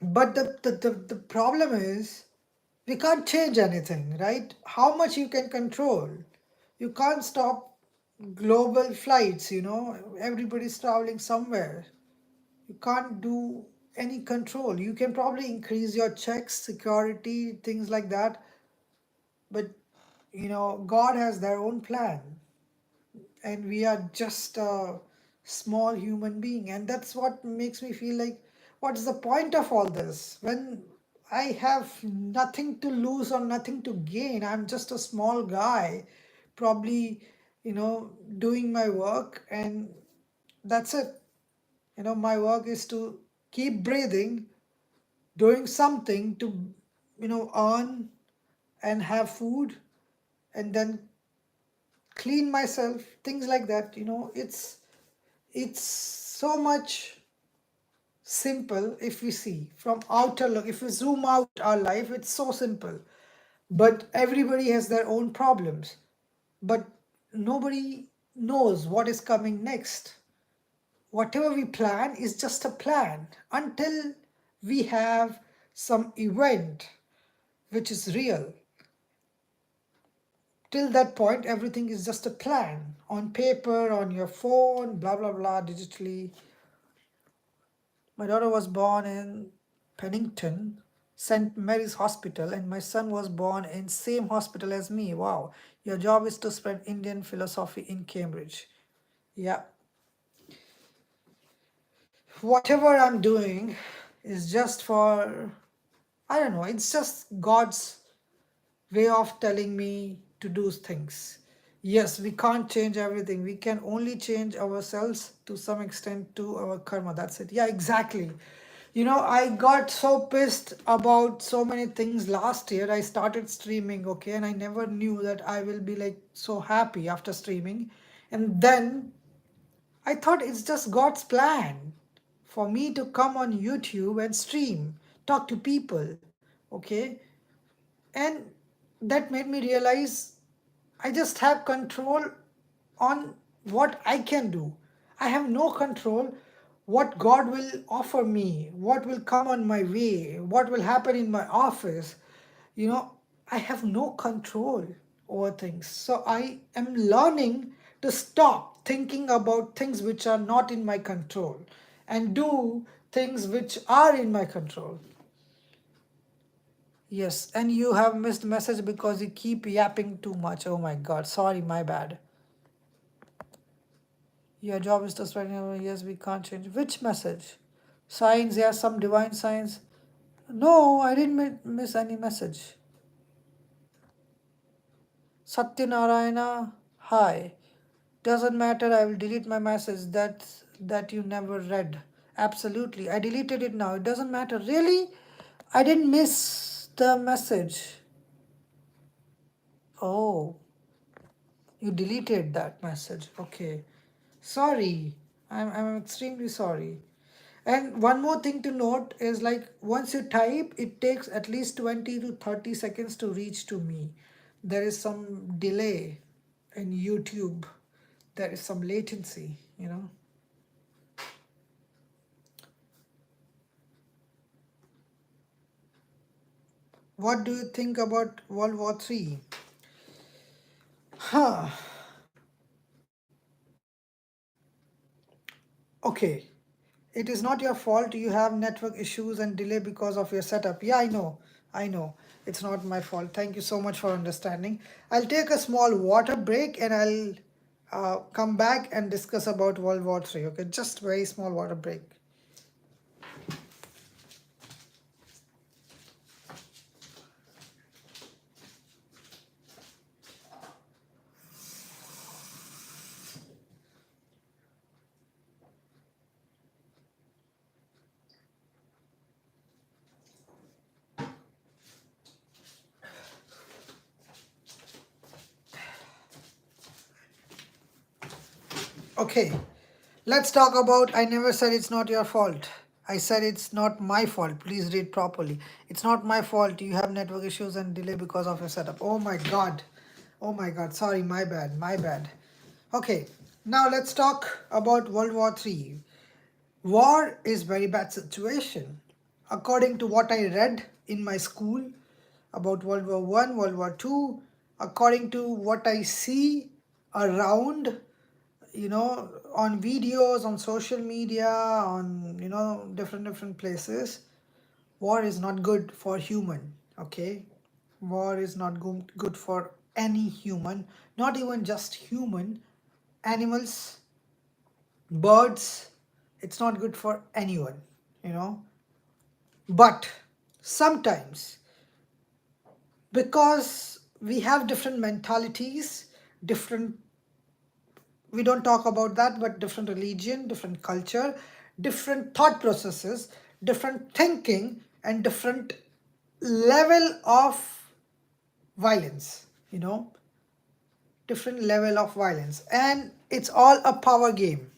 But the problem is we can't change anything, right? How much you can control? You can't stop global flights, everybody's traveling somewhere. You can't do any control. You can probably increase your checks, security, things like that, but God has their own plan, and we are just a small human being, and that's what makes me feel like, what's the point of all this when I have nothing to lose or nothing to gain? I'm just a small guy, probably, doing my work, and that's it. My work is to keep breathing, doing something to earn and have food, and then clean myself, things like that. It's so much simple. If we see from outer look, if we zoom out our life, it's so simple, but everybody has their own problems, but nobody knows what is coming next. Whatever we plan is just a plan until we have some event which is real. Till that point, everything is just a plan on paper, on your phone, blah blah blah, digitally. My daughter was born in Pennington, St. Mary's Hospital, and my son was born in same hospital as me. Wow. Your job is to spread Indian philosophy in Cambridge. Yeah. Whatever I'm doing is just for, I don't know, it's just God's way of telling me to do things. Yes, we can't change everything. We can only change ourselves to some extent, to our karma. That's it. Yeah, exactly. I got so pissed about so many things last year. I started streaming, okay, and I never knew that I will be like so happy after streaming. And then I thought it's just God's plan for me to come on YouTube and stream, talk to people, okay? And that made me realize I just have control on what I can do. I have no control what God will offer me, what will come on my way, what will happen in my office. I have no control over things. So I am learning to stop thinking about things which are not in my control and do things which are in my control. Yes, and you have missed message because you keep yapping too much. Oh my God, sorry, my bad. Your job is to spread. Yes, we can't change. Which message? Signs, yes, some divine signs. No, I didn't miss any message. Satyanarayana, hi. Doesn't matter, I will delete my message that you never read. Absolutely. I deleted it now. It doesn't matter. Really? I didn't miss the message. Oh, you deleted that message. Okay. Sorry. I'm extremely sorry. And one more thing to note is, like, once you type, it takes at least 20 to 30 seconds to reach to me. There is some delay in YouTube. There is some latency. What do you think about World War III? Huh. Okay. It is not your fault you have network issues and delay because of your setup. Yeah, I know. It's not my fault. Thank you so much for understanding. I'll take a small water break and I'll come back and discuss about World War III. Okay, just very small water break. Okay, let's talk about, I never said it's not your fault. I said it's not my fault. Please read properly. It's not my fault you have network issues and delay because of your setup. Oh my God. Oh my god, sorry, my bad, my bad. Okay, now let's talk about World War III. War is very bad situation. According to what I read in my school about World War One, World War Two, according to what I see around, on videos, on social media, on different places, war is not good for human. Okay, war is not good for any human, not even just human, animals, birds. It's not good for anyone, you know. But sometimes, because we have different mentalities, different, we don't talk about that, but different religion, different culture, different thought processes, different thinking, and different level of violence, different level of violence, and it's all a power game.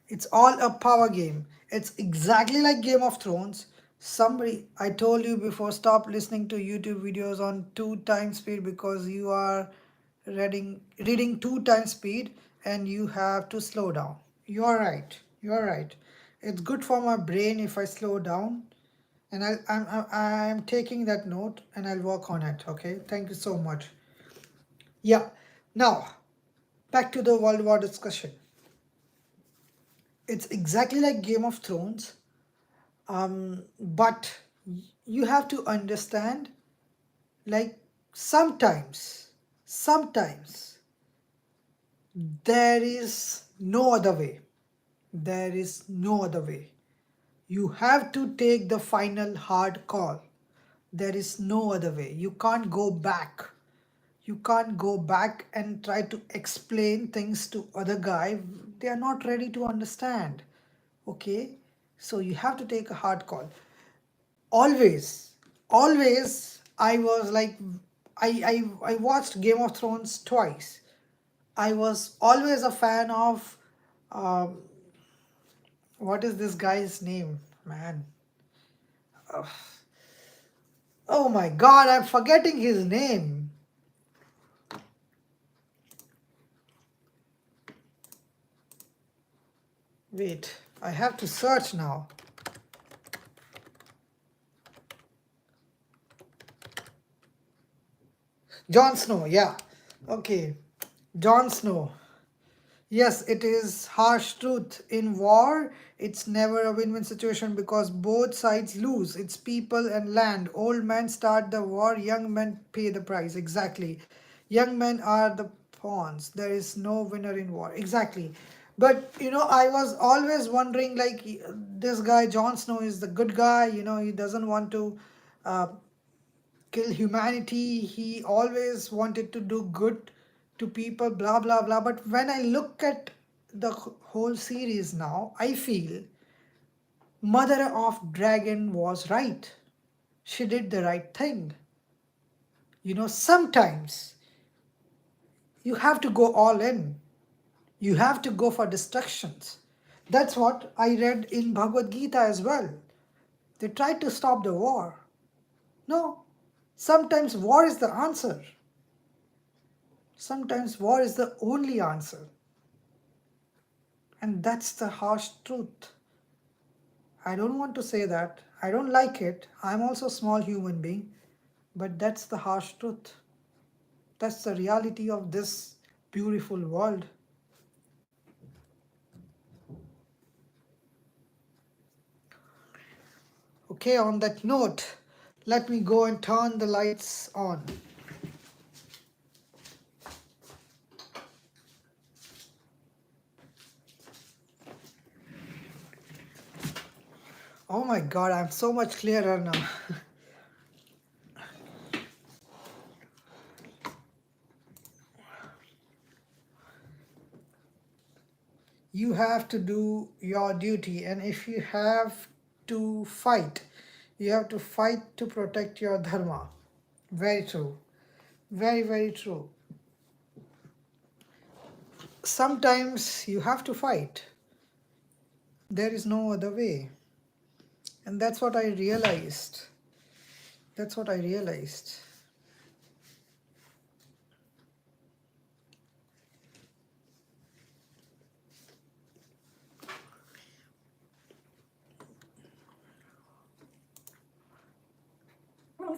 It's all a power game. It's exactly like Game of Thrones. Somebody, I told you before, stop listening to YouTube videos on 2 times speed, because you are reading 2 times speed and you have to slow down. You are right. You are right. It's good for my brain if I slow down, and I'm taking that note and I'll work on it. Okay. Thank you so much. Yeah. Now back to the World War discussion. It's exactly like Game of Thrones, but you have to understand, like, sometimes there is no other way. There is no other way. You have to take the final hard call. There is no other way. You can't go back. You can't go back and try to explain things to other guy. They are not ready to understand. Okay, so you have to take a hard call. Always I was like, I watched Game of Thrones twice. I was always a fan of, um, what is this guy's name, man? Oh my god, I'm forgetting his name. Wait, I have to search now. Jon Snow, yeah. Okay, Jon Snow. Yes, it is harsh truth. In war, it's never a win-win situation because both sides lose. It's people and land. Old men start the war, young men pay the price. Exactly. Young men are the pawns. There is no winner in war. Exactly. But I was always wondering, like, this guy Jon Snow is the good guy. He doesn't want to uh, kill humanity. He always wanted to do good to people, blah blah blah. But when I look at the whole series now, I feel Mother of Dragon was right. She did the right thing. Sometimes you have to go all in. You have to go for destructions. That's what I read in Bhagavad Gita as well. They tried to stop the war. No, sometimes war is the answer. Sometimes war is the only answer. And that's the harsh truth. I don't want to say that. I don't like it. I'm also a small human being. But that's the harsh truth. That's the reality of this beautiful world. Okay, on that note, let me go and turn the lights on. Oh my god, I'm so much clearer now. You have to do your duty, and if you have to fight, you have to fight to protect your dharma. Very true. Very, very true. Sometimes you have to fight. There is no other way. And that's what I realized. That's what I realized.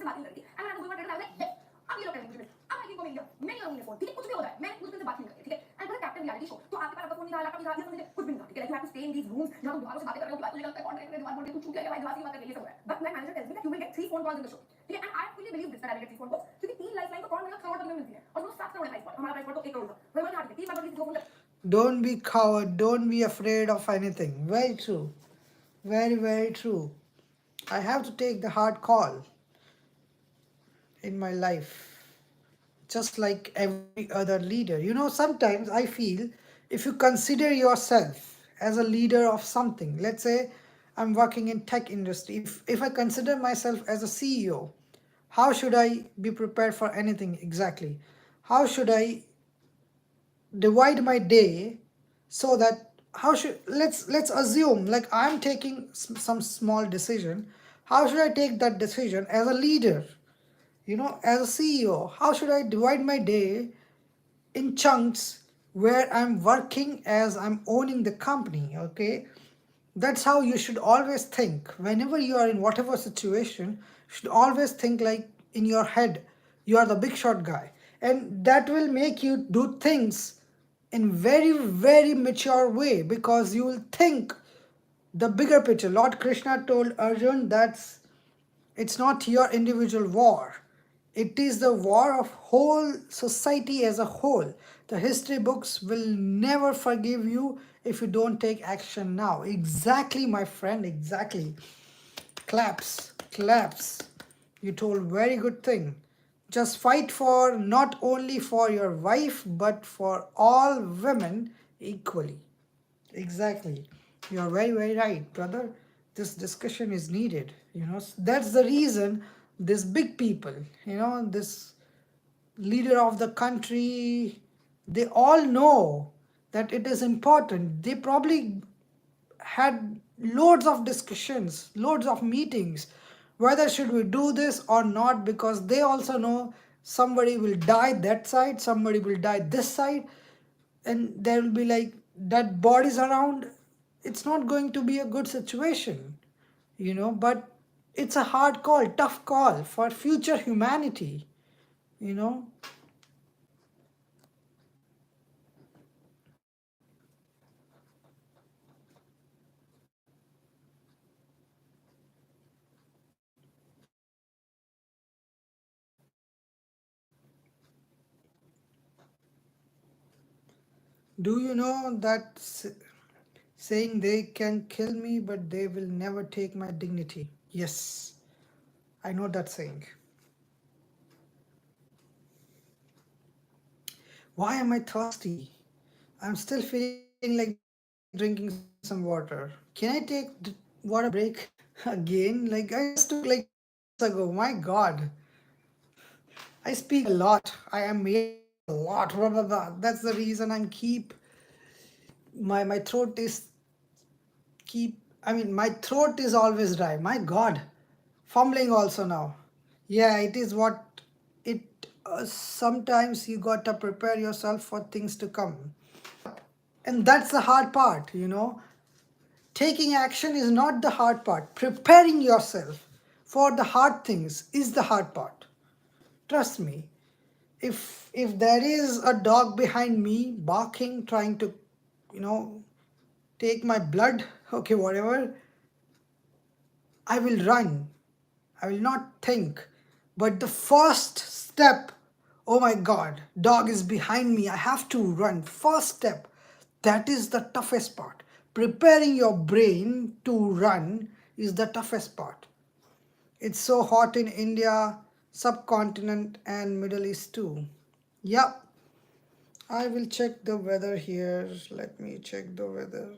से बात नहीं करी थी and when I was going on Twitter I was like yes अब ये लोग करेंगे मुझे अब I can go India मैं नहीं करूँगी फोन ठीक है कुछ भी हो जाए मैं उस दिन से बात नहीं करी ठीक है and for the captain reality show तो आपके पास आपका फोन नहीं था लैपटॉप नहीं था ये समझे कुछ भी नहीं था ठीक है like you have to stay in these rooms जहाँ तुम दीवारों से बातें कर रहे हो दीवार तुझे लगता है कॉन्ट्रैक्ट में दीवार बोल रही है तू चूतिया है भाई दीवार की बात कर रही है ये सब हो रहा है but my manager tells me that you will get 3 phone calls in the show ठीक है and I fully believe this that I will get 3 phone calls क्योंकि 3 लाइफलाइन तो कौन मिलेगा करोड़ तक में मिलती है और वो 7 करोड़ प्राइस पॉइंट हमारा प्राइस पॉइंट तो 1 करोड़ था तो मैंने हाथ 3 मेंबर किसी को phone Don't be coward, don't be afraid of anything. Very true. Very, very true. I have to take the hard call in my life, just like every other leader. You know, sometimes I feel if you consider yourself as a leader of something, let's say I'm working in tech industry, if I consider myself as a CEO, how should I be prepared for anything exactly? How should I divide my day so that how should let's assume like I'm taking some small decision. How should I take that decision as a leader, you know, as a CEO? How should I divide my day in chunks where I'm working as I'm owning the company? Okay, that's how you should always think whenever you are in whatever situation. You should always think like in your head you are the big shot guy, and that will make you do things in very very mature way because you will think the bigger picture. Lord Krishna told Arjun that's it's not your individual war, it is the war of whole society as a whole. The history books will never forgive you if you don't take action now. Exactly, my friend, exactly. Claps, claps. You told very good thing. Just fight for not only for your wife but for all women equally. Exactly. You are very, very right, brother. This discussion is needed. You know, that's the reason these big people, you know, this leader of the country, they all know that it is important. They probably had loads of discussions, loads of meetings, whether should we do this or not, because they also know somebody will die that side, somebody will die this side, and there will be like dead bodies around. It's not going to be a good situation, you know, but it's a hard call, tough call for future humanity, you know. Do you know that saying they can kill me but they will never take my dignity? Yes, I know that saying. Why am I thirsty? I'm still feeling like drinking some water. Can I take water break again? Like I just took like ago. My God, I speak a lot. I am a lot. Blah, blah, blah. That's the reason I'm keep my throat is keep. I mean my throat is always dry. My God, fumbling also now. Yeah, it is what it. Sometimes you gotta prepare yourself for things to come. And that's the hard part, you know. Taking action is not the hard part. Preparing yourself for the hard things is the hard part. Trust me. If there is a dog behind me barking, trying to, you know, take my blood, okay, whatever, I will run. I will not think. But the first step, oh my God, dog is behind me. I have to run. First step, that is the toughest part. Preparing your brain to run is the toughest part. It's so hot in India, subcontinent, and Middle East too. Yep. I will check the weather here. Let me check the weather.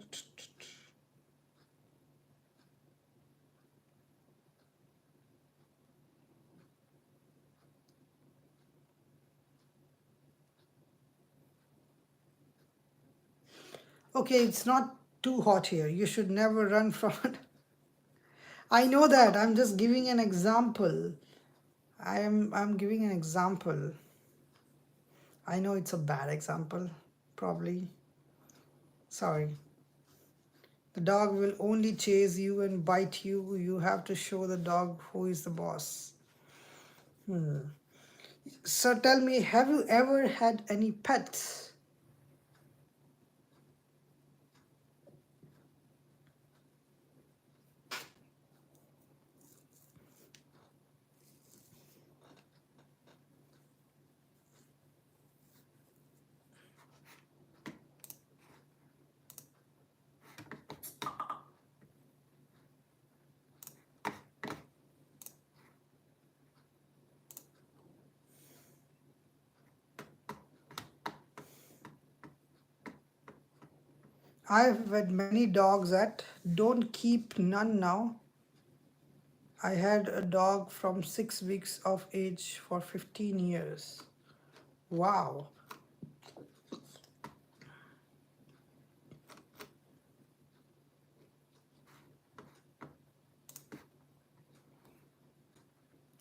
Okay, it's not too hot here. You should never run from it. I know that. I'm just giving an example. I'm giving an example. I know it's a bad example, probably. Sorry. The dog will only chase you and bite you. You have to show the dog who is the boss. So tell me, have you ever had any pets? I've had many dogs that don't keep none now. I had a dog from 6 weeks of age for 15 years. Wow.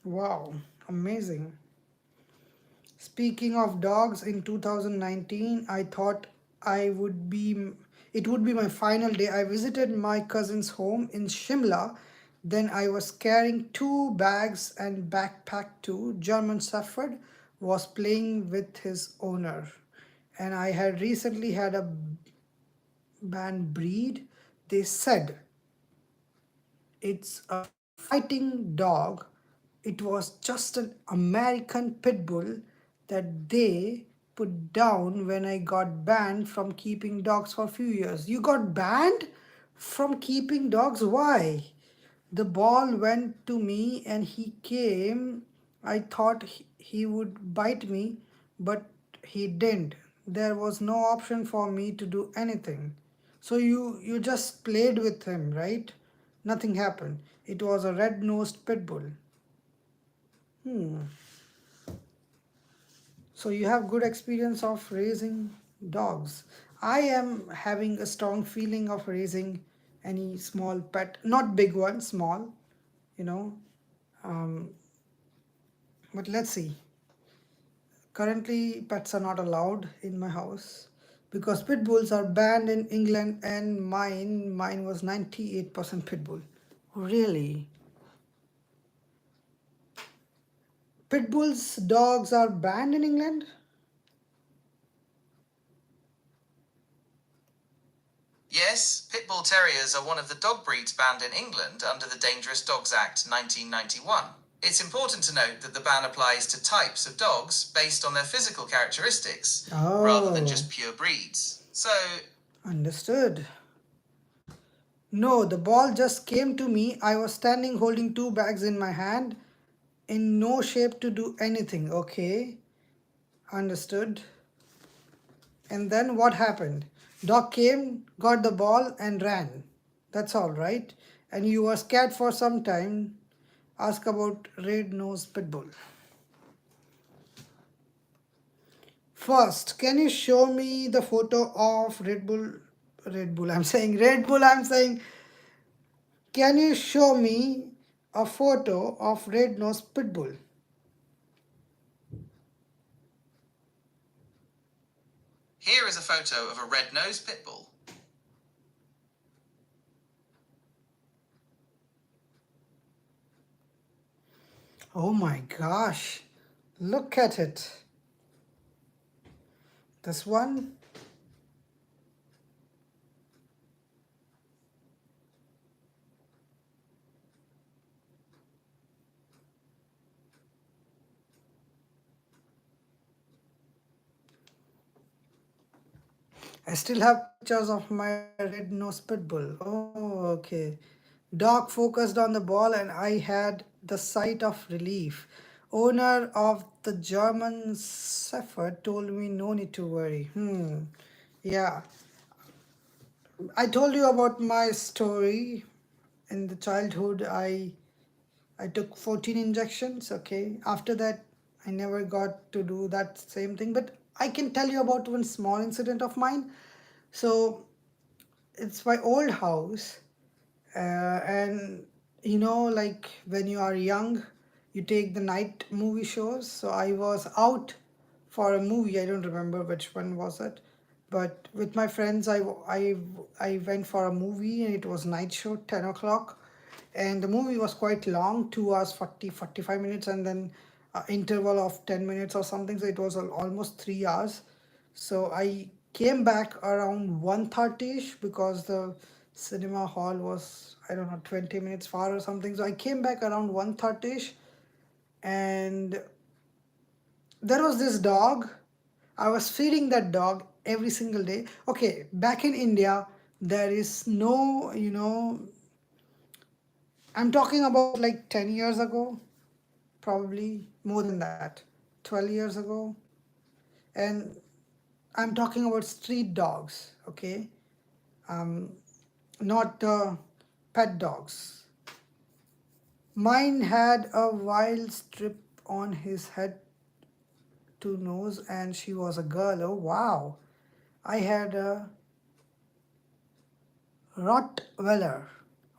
Wow. Amazing. Speaking of dogs, in 2019, I thought I would be it would be my final day. I visited my cousin's home in Shimla. Then I was carrying 2 bags and backpack too. German Shepherd was playing with his owner. And I had recently had a band breed. They said it's a fighting dog. It was just an American pit bull that they put down when I got banned from keeping dogs for a few years. You got banned from keeping dogs? Why? The ball went to me and he came. I thought he would bite me, but he didn't. There was no option for me to do anything. So you just played with him, right? Nothing happened. It was a red-nosed pit bull. So you have good experience of raising dogs. I am having a strong feeling of raising any small pet, not big one, small, you know. Um, but let's see. Currently, pets are not allowed in my house because pit bulls are banned in England, and mine was 98% pit bull. Really? Pit bulls, dogs are banned in England? Yes, Pit Bull Terriers are one of the dog breeds banned in England under the Dangerous Dogs Act 1991. It's important to note that the ban applies to types of dogs based on their physical characteristics, rather than just pure breeds. So, Understood. No, the ball just came to me. I was standing holding 2 bags in my hand, in no shape to do anything. Okay, understood. And then what happened? Dog came, got the ball, and ran. That's all, right? And you were scared for some time. Ask about red-nosed pit bull. First, can you show me the photo of Red Bull? Red Bull, I'm saying Red Bull, I'm saying. Can you show me a photo of red-nosed pit bull? here is a photo of a red-nosed pit bull. Oh my gosh, look at it. This one. I still have pictures of my red-nosed pit bull. Oh, okay. Dog focused on the ball and I had the sight of relief. Owner of the German Shepherd told me no need to worry. Yeah. I told you about my story. In the childhood, I took 14 injections. Okay. After that, I never got to do that same thing. But I can tell you about one small incident of mine. So it's my old house, and like when you are young, you take the night movie shows. So I was out for a movie. I don't remember which one was it, but with my friends, I went for a movie and it was night show, 10 o'clock, and the movie was quite long, 2 hours 45 minutes, and then interval of 10 minutes or something, so it was almost 3 hours. So I came back around 1:30ish because the cinema hall was, I don't know, 20 minutes far or something. So I came back around 1:30ish, and there was this dog. I was feeding that dog every single day. Okay, back in India, there is no, I'm talking about like 10 years ago, probably more than that, 12 years ago. And I'm talking about street dogs, okay? Not pet dogs. Mine had a wild strip on his head to nose, and she was a girl. Oh, wow. I had a Rottweiler.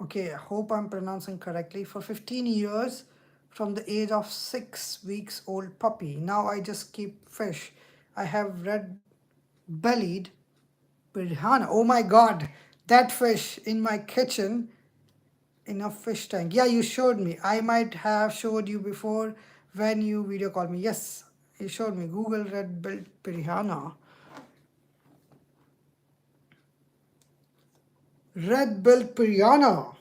Okay, I hope I'm pronouncing correctly. For 15 years, from the age of 6 weeks old puppy. Now I just keep fish. I have red-bellied piranha. Oh my God, that fish in my kitchen in a fish tank. Yeah, you showed me. I might have showed you before when you video called me. Yes, you showed me. Google red-billed piranha. Red-billed piranha.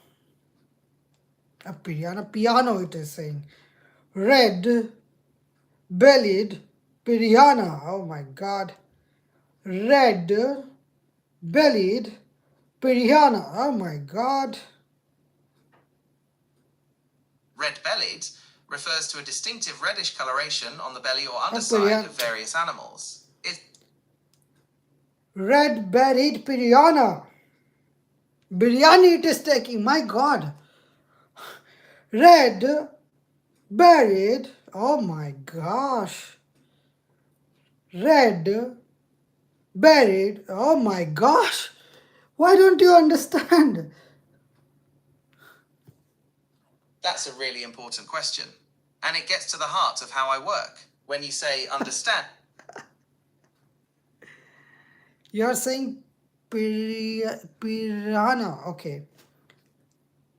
A piranha, piano it is saying. Red-bellied piranha. Oh my God. Red-bellied piranha. Oh my God. Red-bellied refers to a distinctive reddish coloration on the belly or underside of various animals. It Red-bellied piranha. Biryani it is taking. My God. Red-bellied. Oh my gosh. Red-bellied. Oh my gosh. Why don't you understand? That's a really important question. And it gets to the heart of how I work. When you say understand, You're saying piranha. Okay.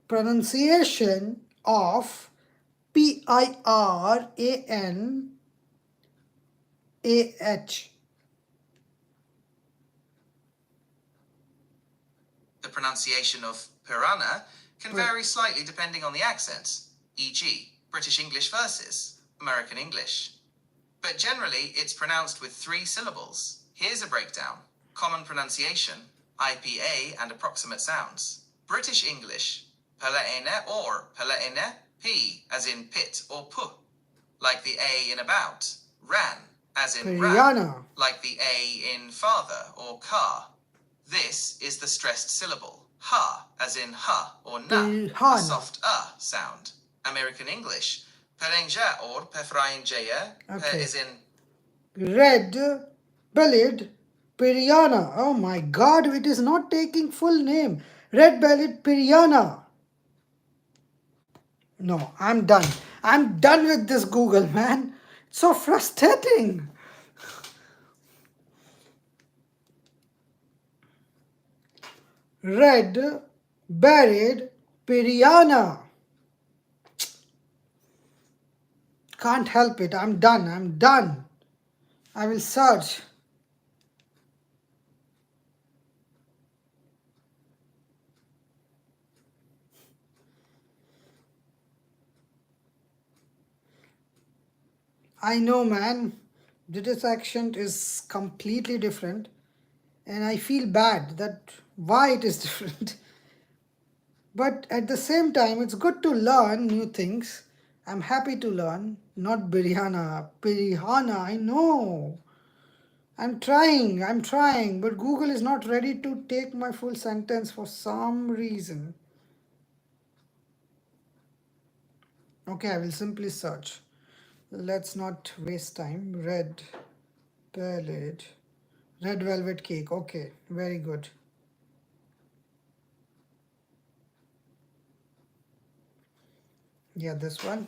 Pronunciation of Piranah. the pronunciation of piranha can vary slightly depending on the accent, e.g., British English versus American English. But generally, it's pronounced with 3 syllables. Here's a breakdown. Common pronunciation, IPA and approximate sounds. British English, palaene or palaene, P as in pit or pu, like the A in about. Ran as in ran, Piranha. like the A in father or car. This is the stressed syllable. Ha as in ha or na, a Piranha. soft sound. American English, perenja or pefrainjaya, Okay. is in Red-bellied piranha. Oh my God, it is not taking full name. Red-bellied piranha. No, I'm done. I'm done with this Google, man. It's so frustrating. Red-bellied piranha. Can't help it. I'm done. I will search. I know, man. British accent is completely different, and I feel bad that why it is different. But at the same time, it's good to learn new things. I'm happy to learn. Not biryana, pirihana. I know. I'm trying, but Google is not ready to take my full sentence for some reason. Okay, I will simply search. Let's not waste time. Red velvet cake. Okay, very good. Yeah, this one.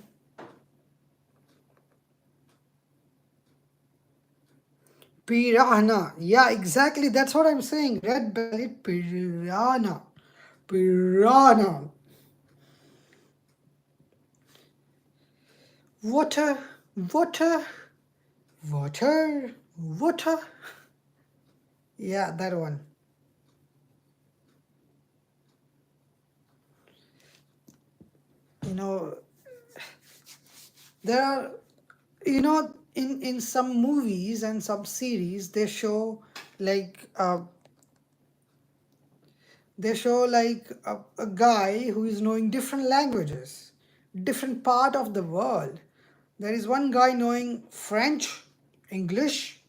Piranha. Yeah, exactly. That's what I'm saying. Red-bellied piranha. Piranha. What a Water, water, water. Yeah, that one. You know, there are, in some movies and some series, they show like a guy who is knowing different languages, different part of the world. There is one guy knowing French, English,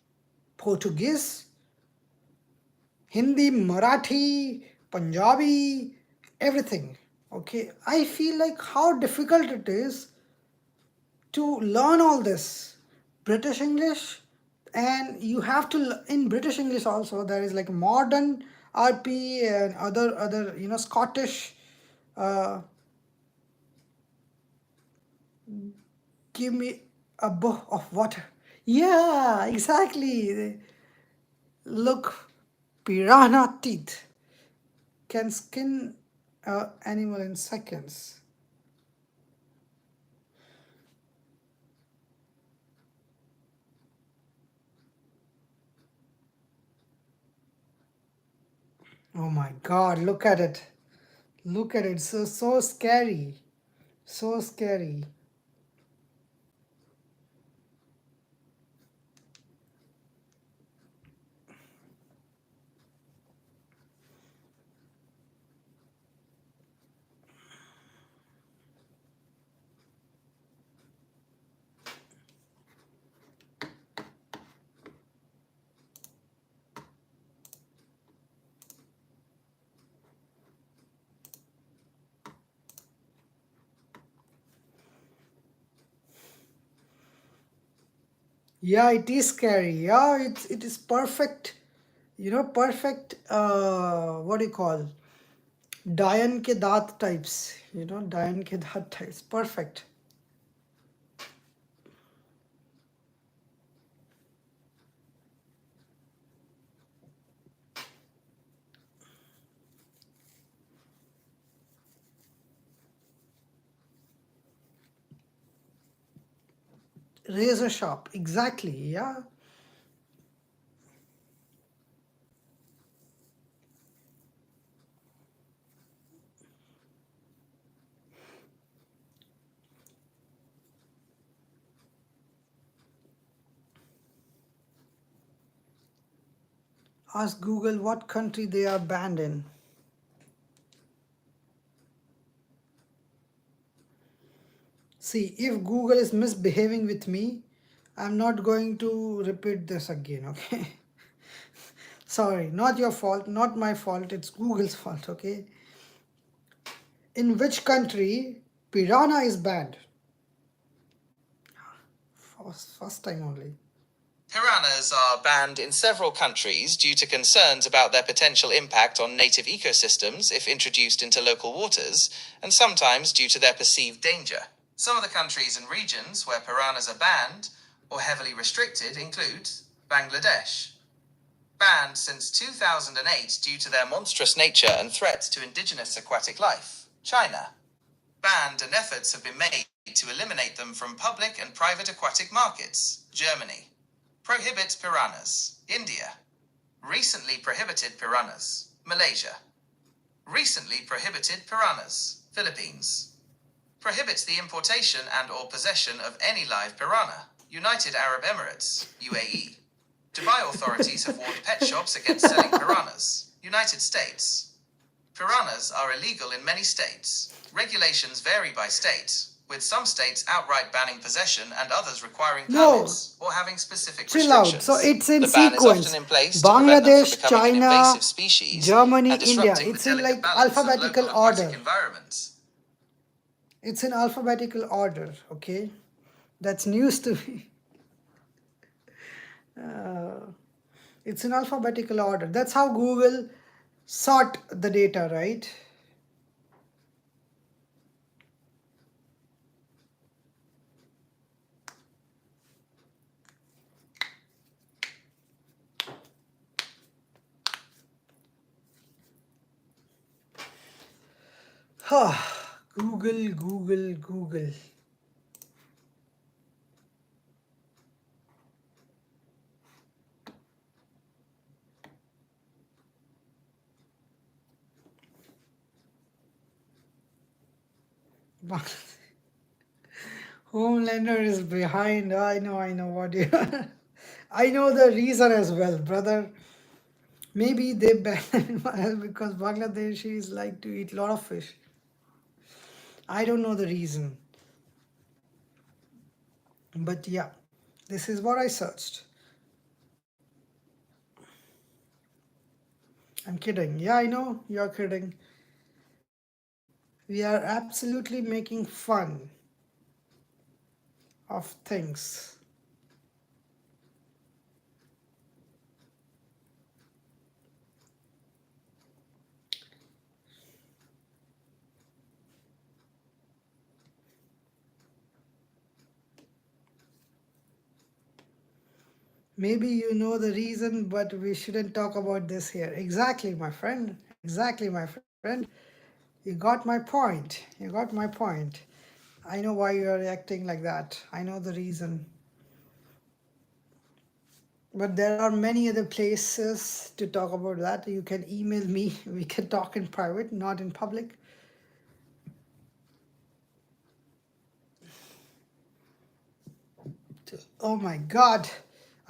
Portuguese, Hindi, Marathi, Punjabi, everything. Okay, I feel like how difficult it is to learn all this British English, and you have to in British English also there is like modern RP and other Scottish. Uh, give me a bowl of water. Yeah, exactly. Look, piranha teeth can skin a animal in seconds. Oh my God, look at it. Look at it. So scary. So scary. Yeah, it is scary. Yeah, it is perfect. Perfect. What do you call? Dayan ke daat types. Dayan ke daat types. Perfect. Razor sharp. Exactly. Yeah. Ask Google what country they are banned in. See, if Google is misbehaving with me, I'm not going to repeat this again, okay? Sorry, not your fault, not my fault, it's Google's fault, okay? In which country piranha is banned? First time only. Piranhas are banned in several countries due to concerns about their potential impact on native ecosystems if introduced into local waters, and sometimes due to their perceived danger. Some of the countries and regions where piranhas are banned or heavily restricted include Bangladesh, banned since 2008 due to their monstrous nature and threat to indigenous aquatic life. China, banned and efforts have been made to eliminate them from public and private aquatic markets. Germany prohibits piranhas. India recently prohibited piranhas. Malaysia recently prohibited piranhas. Philippines prohibits the importation and or possession of any live piranha. United Arab Emirates, UAE. Dubai authorities have warned pet shops against selling piranhas. United States. Piranhas are illegal in many states. Regulations vary by state, with some states outright banning possession and others requiring permits or having specific Chill out. restrictions. So it's in the ban sequence. is often in place to prevent them from Bangladesh, becoming an China, invasive species Germany, and India. disrupting It's the in delicate like balance of alphabetical local aquatic order. environments. It's in alphabetical order, okay? That's news to me. It's in alphabetical order. That's how Google sort the data, right? Google, Google, Google. Homelander is behind. I know what you. I know the reason as well, brother. Maybe they ban because Bangladeshis like to eat a lot of fish. I don't know the reason. But yeah, this is what I searched. I'm kidding. Yeah, I know you're kidding. We are absolutely making fun of things. Maybe you know the reason, but we shouldn't talk about this here. Exactly, my friend. Exactly, my friend. You got my point. You got my point. I know why you are reacting like that. I know the reason. But there are many other places to talk about that. You can email me. We can talk in private, not in public. Oh my God.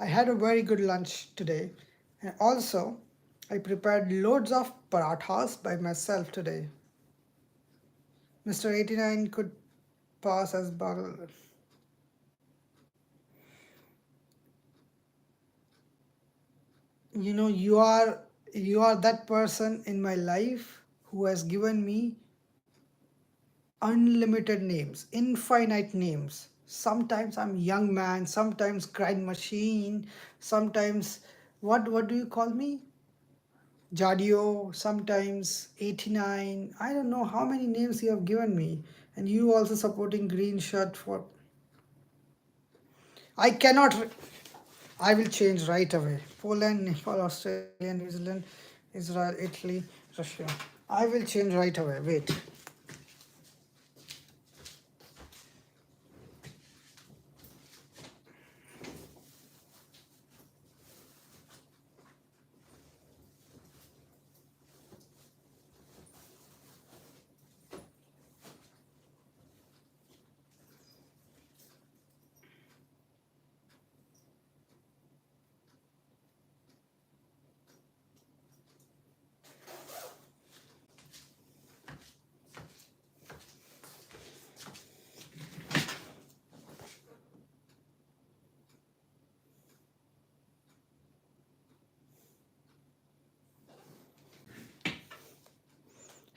I had a very good lunch today. And also, I prepared loads of parathas by myself today. Mr. 89 could pass as Bagel. You know, you are that person in my life who has given me unlimited names, infinite names. Sometimes I'm young man, sometimes grind machine, sometimes what do you call me? Jadio, sometimes 89. I don't know how many names you have given me. And you also supporting green shirt for. I cannot. I will change right away. Poland, Nepal, Australia, New Zealand, Israel, Italy, Russia. I will change right away. Wait.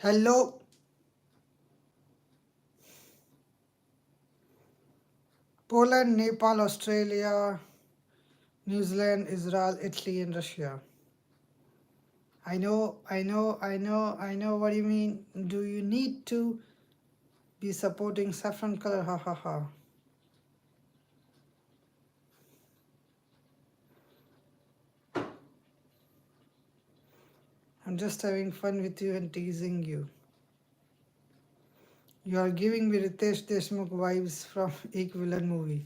Hello. Poland, Nepal, Australia, New Zealand, Israel, Italy, and Russia. I know what you mean. Do you need to be supporting saffron color? Ha ha ha. I'm just having fun with you and teasing you. You are giving me Ritesh Deshmukh vibes from Ek Villain movie.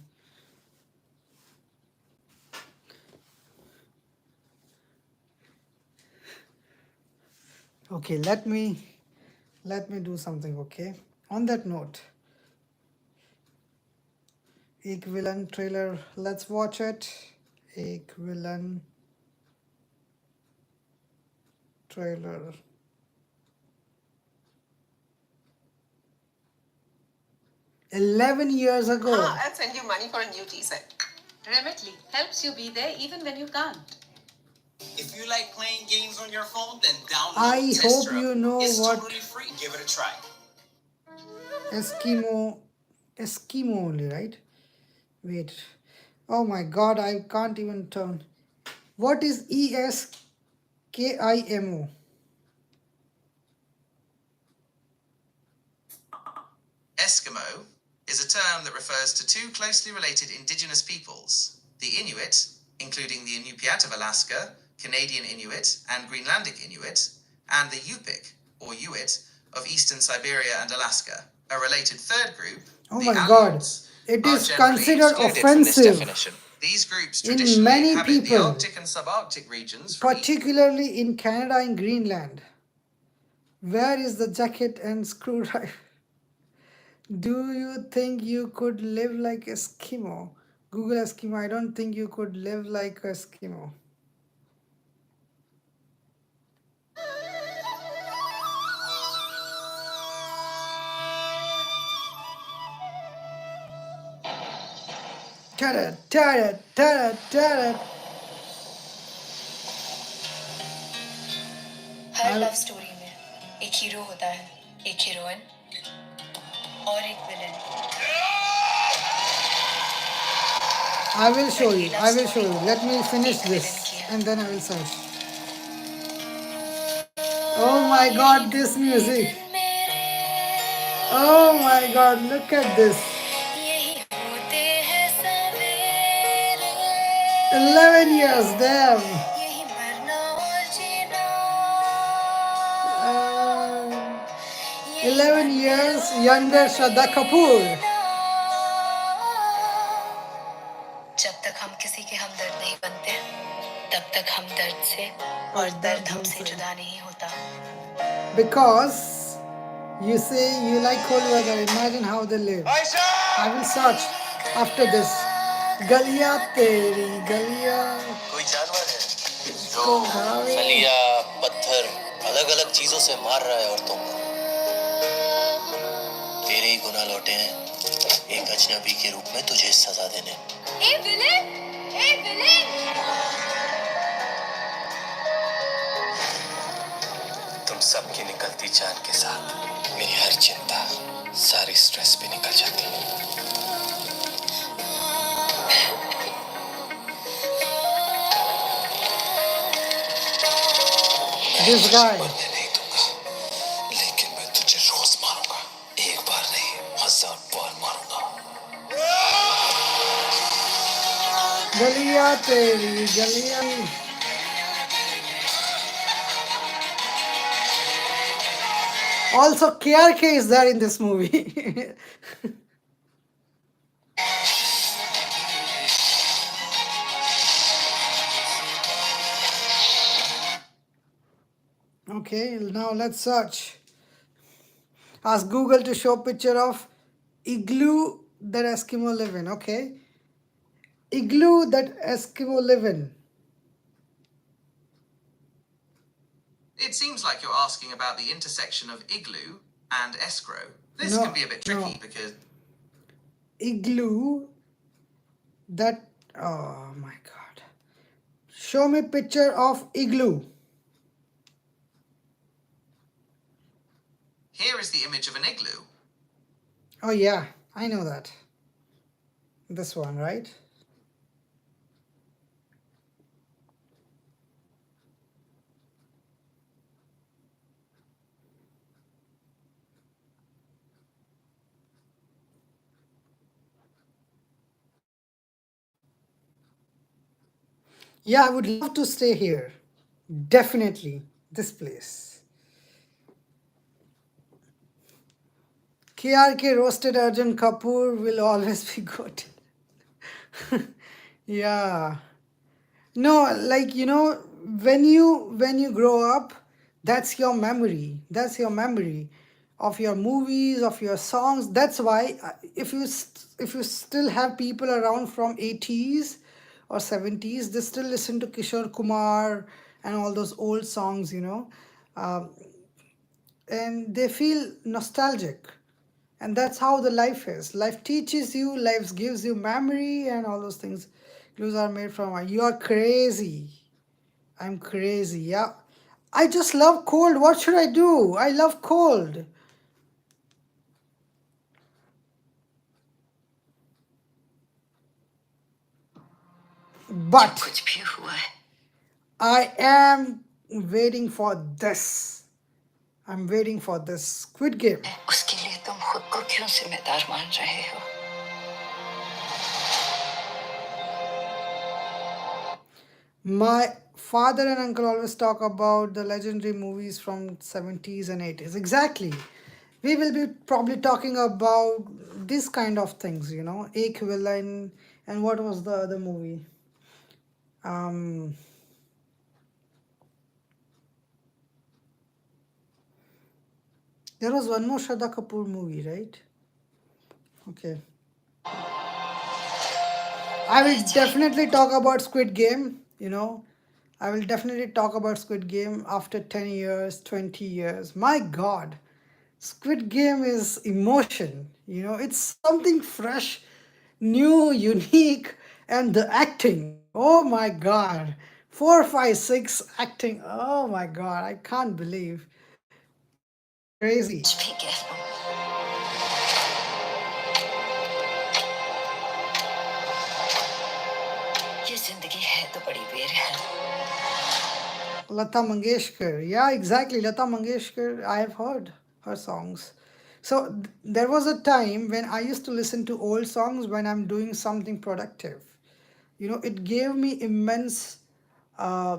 Okay, let me do something, okay? On that note, Ek Villain trailer, let's watch it. Ek Villain trailer. 11 years ago. I'll send you money for a new tea set. Remitly helps you be there even when you can't. If you like playing games on your phone, then download I hope Testro. you know it's what totally free. Give it a try. Eskimo only, right? Wait. Oh my God, I can't even turn. What is ESKIMO? Eskimo is a term that refers to two closely related indigenous peoples, the Inuit, including the Inupiat of Alaska, Canadian Inuit, and Greenlandic Inuit, and the Yupik, or Yuit, of eastern Siberia and Alaska, a related third group. Oh the my God, Aleuts, it are is generally considered excluded from this offensive definition. These groups in traditionally many inhabit the people, Arctic and subarctic regions from particularly in Canada and Greenland. Where is the jacket and screwdriver? Do you think you could live like Eskimo? Google Eskimo. I don't think you could live like Eskimo. Ta-da, ta-da, ta-da, ta-da. Her love story में एक hero होता है, एक heroine और एक villain. I will show you. I will show you. Let me finish this and then I will search. Oh my god, this music. Oh my god, look at this. 11 years, damn. 11 years younger Shraddha Kapoor. जब तक हम किसी के हमदर्द नहीं बनते, तब तक हम दर्द से और दर्द हमसे जुदा नहीं होता. Because you say you like cold weather, imagine how they live. I will search after this. गलियां तेरी गलियां. कोई जानवर है जो फलिया पत्थर अलग अलग चीजों से मार रहा है औरतों को. तेरे ही गुनाह लौटे हैं एक अजनबी के रूप में तुझे सजा देने. A villain, a villain. तुम सबकी निकलती जान के साथ मेरी हर चिंता सारी स्ट्रेस भी निकल जाती है. This guy. मरने नहीं दूंगा लेकिन मैं तुझे रोज मारूंगा. एक बार नहीं 1000 बार मारूंगा. गलियां तेरी गलियां. Also, KRK is there in this movie. Okay, now let's search. Ask Google to show picture of igloo that Eskimo live in. Okay, igloo that Eskimo live in. It seems like you're asking about the intersection of igloo and escrow. This No, can be a bit tricky no. because Igloo that, oh my god, show me picture of igloo. here is the image of an igloo. Oh yeah, I know that. This one, right? Yeah, I would love to stay here. Definitely, this place. KRK roasted Arjun Kapoor will always be good. Yeah. No, like when you grow up, that's your memory. That's your memory of your movies, of your songs. That's why if you still have people around from 80s or 70s, they still listen to Kishore Kumar and all those old songs, and they feel nostalgic. And that's how the life is. Life teaches you, life gives you memory and all those things. Clues are made from, you are crazy. I'm crazy, yeah. I just love cold. What should I do? I love cold. But I am waiting for this. I'm waiting for this Squid Game. उसके लिए तुम खुद को क्यों जिम्मेदार मान रहे हो? My father and uncle always talk about the legendary movies from 70s and 80s. Exactly. We will be probably talking about this kind of things, Ek Villain, and what was the other movie? There was one more Shraddha Kapoor movie, right? Okay. I will definitely talk about Squid Game, you know. I will definitely talk about Squid Game after 10 years, 20 years. My God, Squid Game is emotion, you know, it's something fresh, new, unique, and the acting. Oh my God. 4, 5, 6 acting. Oh my God, I can't believe. Crazy. भी कह लो ये जिंदगी है तो बड़ी बेरहम Lata Mangeshkar. Yeah, exactly. Lata Mangeshkar, I have heard her songs. So there was a time when I used to listen to old songs when I'm doing something productive. You know, it gave me immense uh,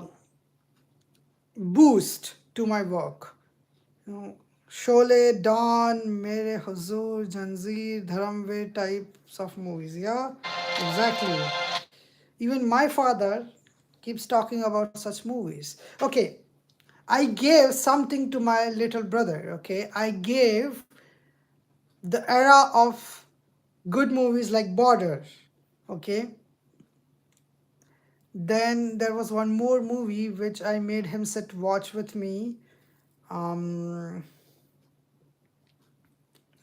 boost to my work. You know, Sholay, Dawn, Mere Huzur, Janzir, Dharamve types of movies. Yeah, exactly. Even my father keeps talking about such movies. Okay, I gave something to my little brother. Okay, I gave the era of good movies like Border. Okay, then there was one more movie which I made him sit watch with me. Um,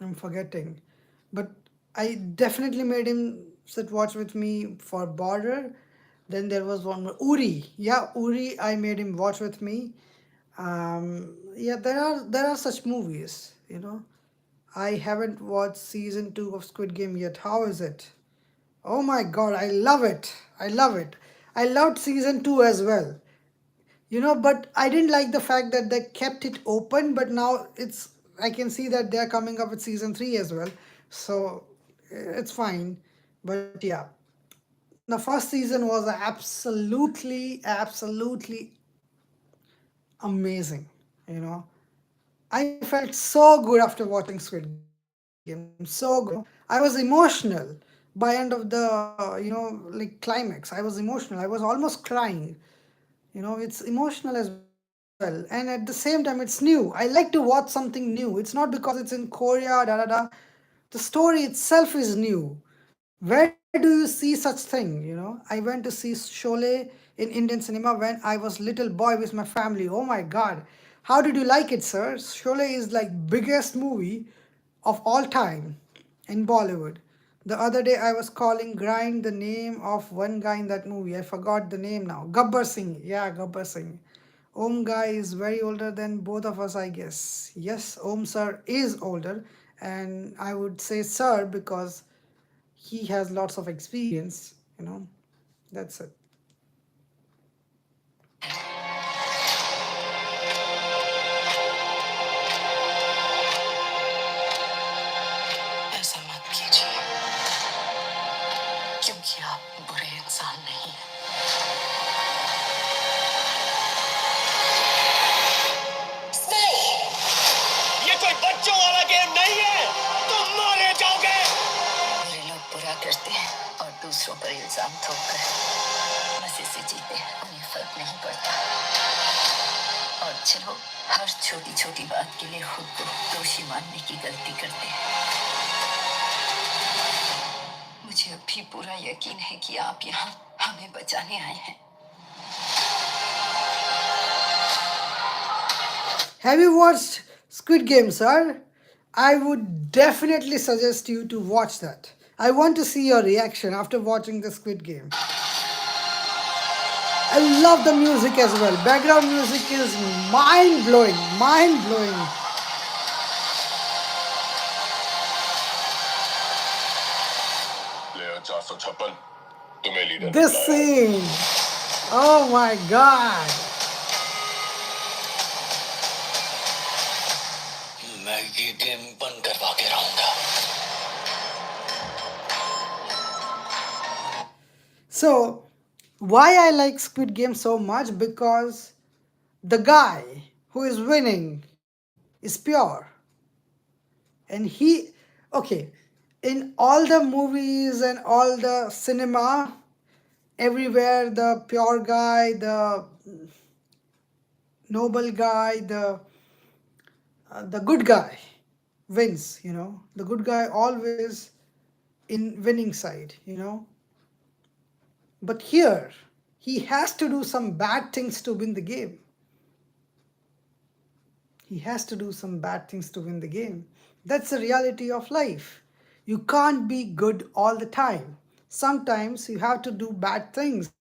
I'm forgetting, but I definitely made him sit watch with me for Border. Then there was one more Uri. Yeah, Uri. I made him watch with me. Yeah, there are such movies. You know, I haven't watched season 2 of Squid Game yet. How is it? Oh my God, I love it. I love it. I loved season 2 as well. You know, but I didn't like the fact that they kept it open, but now I can see that they're coming up with season 3 as well. So it's fine. But yeah, the first season was absolutely amazing. You know, I felt so good after watching Squid Game. So good. I was emotional by end of the like climax. I was emotional. I was almost crying. You know, it's emotional as well, and at the same time it's new. I like to watch something new. It's not because it's in Korea, da da da. The story itself is new. Where do you see such thing? You know, I went to see Sholay in Indian cinema when I was little boy with my family. Oh my God, how did you like it, sir? Sholay is like biggest movie of all time in Bollywood. The other day I was calling Grind the name of one guy in that movie. I forgot the name now. Gabbar Singh. Yeah, Gabbar Singh. Om guy is very older than both of us, I guess. Yes, Om sir is older, and I would say sir because he has lots of experience, you know. That's it. ऐसा मत कीजिए क्योंकि आप बुरे इंसान नहीं हैं ये कोई बच्चों वाला गेम नहीं है तुम मारे जाओगे बुरे लोग बुरा करते हैं और दूसरों पर इल्जाम थोपकर मजे से जीते हैं उन्हें फर्क नहीं पड़ता और चलो हर छोटी छोटी बात के लिए खुद को दोषी मानने की गलती करते हैं मुझे अब भी पूरा यकीन है कि आप यहाँ हमें बचाने आए हैं Have you watched Squid Game, sir? I would definitely suggest you to watch that. I want to see your reaction after watching the Squid Game. I love the music as well. Background music is mind blowing, mind blowing. ले 456 तुम्हें leader This scene, oh my God. मैं ये game बंद करवा के रहूंगा So, why I like Squid Game so much? Because the guy who is winning is pure. And okay, in all the movies and all the cinema, everywhere the pure guy, the noble guy, the good guy wins, you know. The good guy always in winning side, you know. But here, he has to do some bad things to win the game. He has to do some bad things to win the game. That's the reality of life. You can't be good all the time. Sometimes you have to do bad things.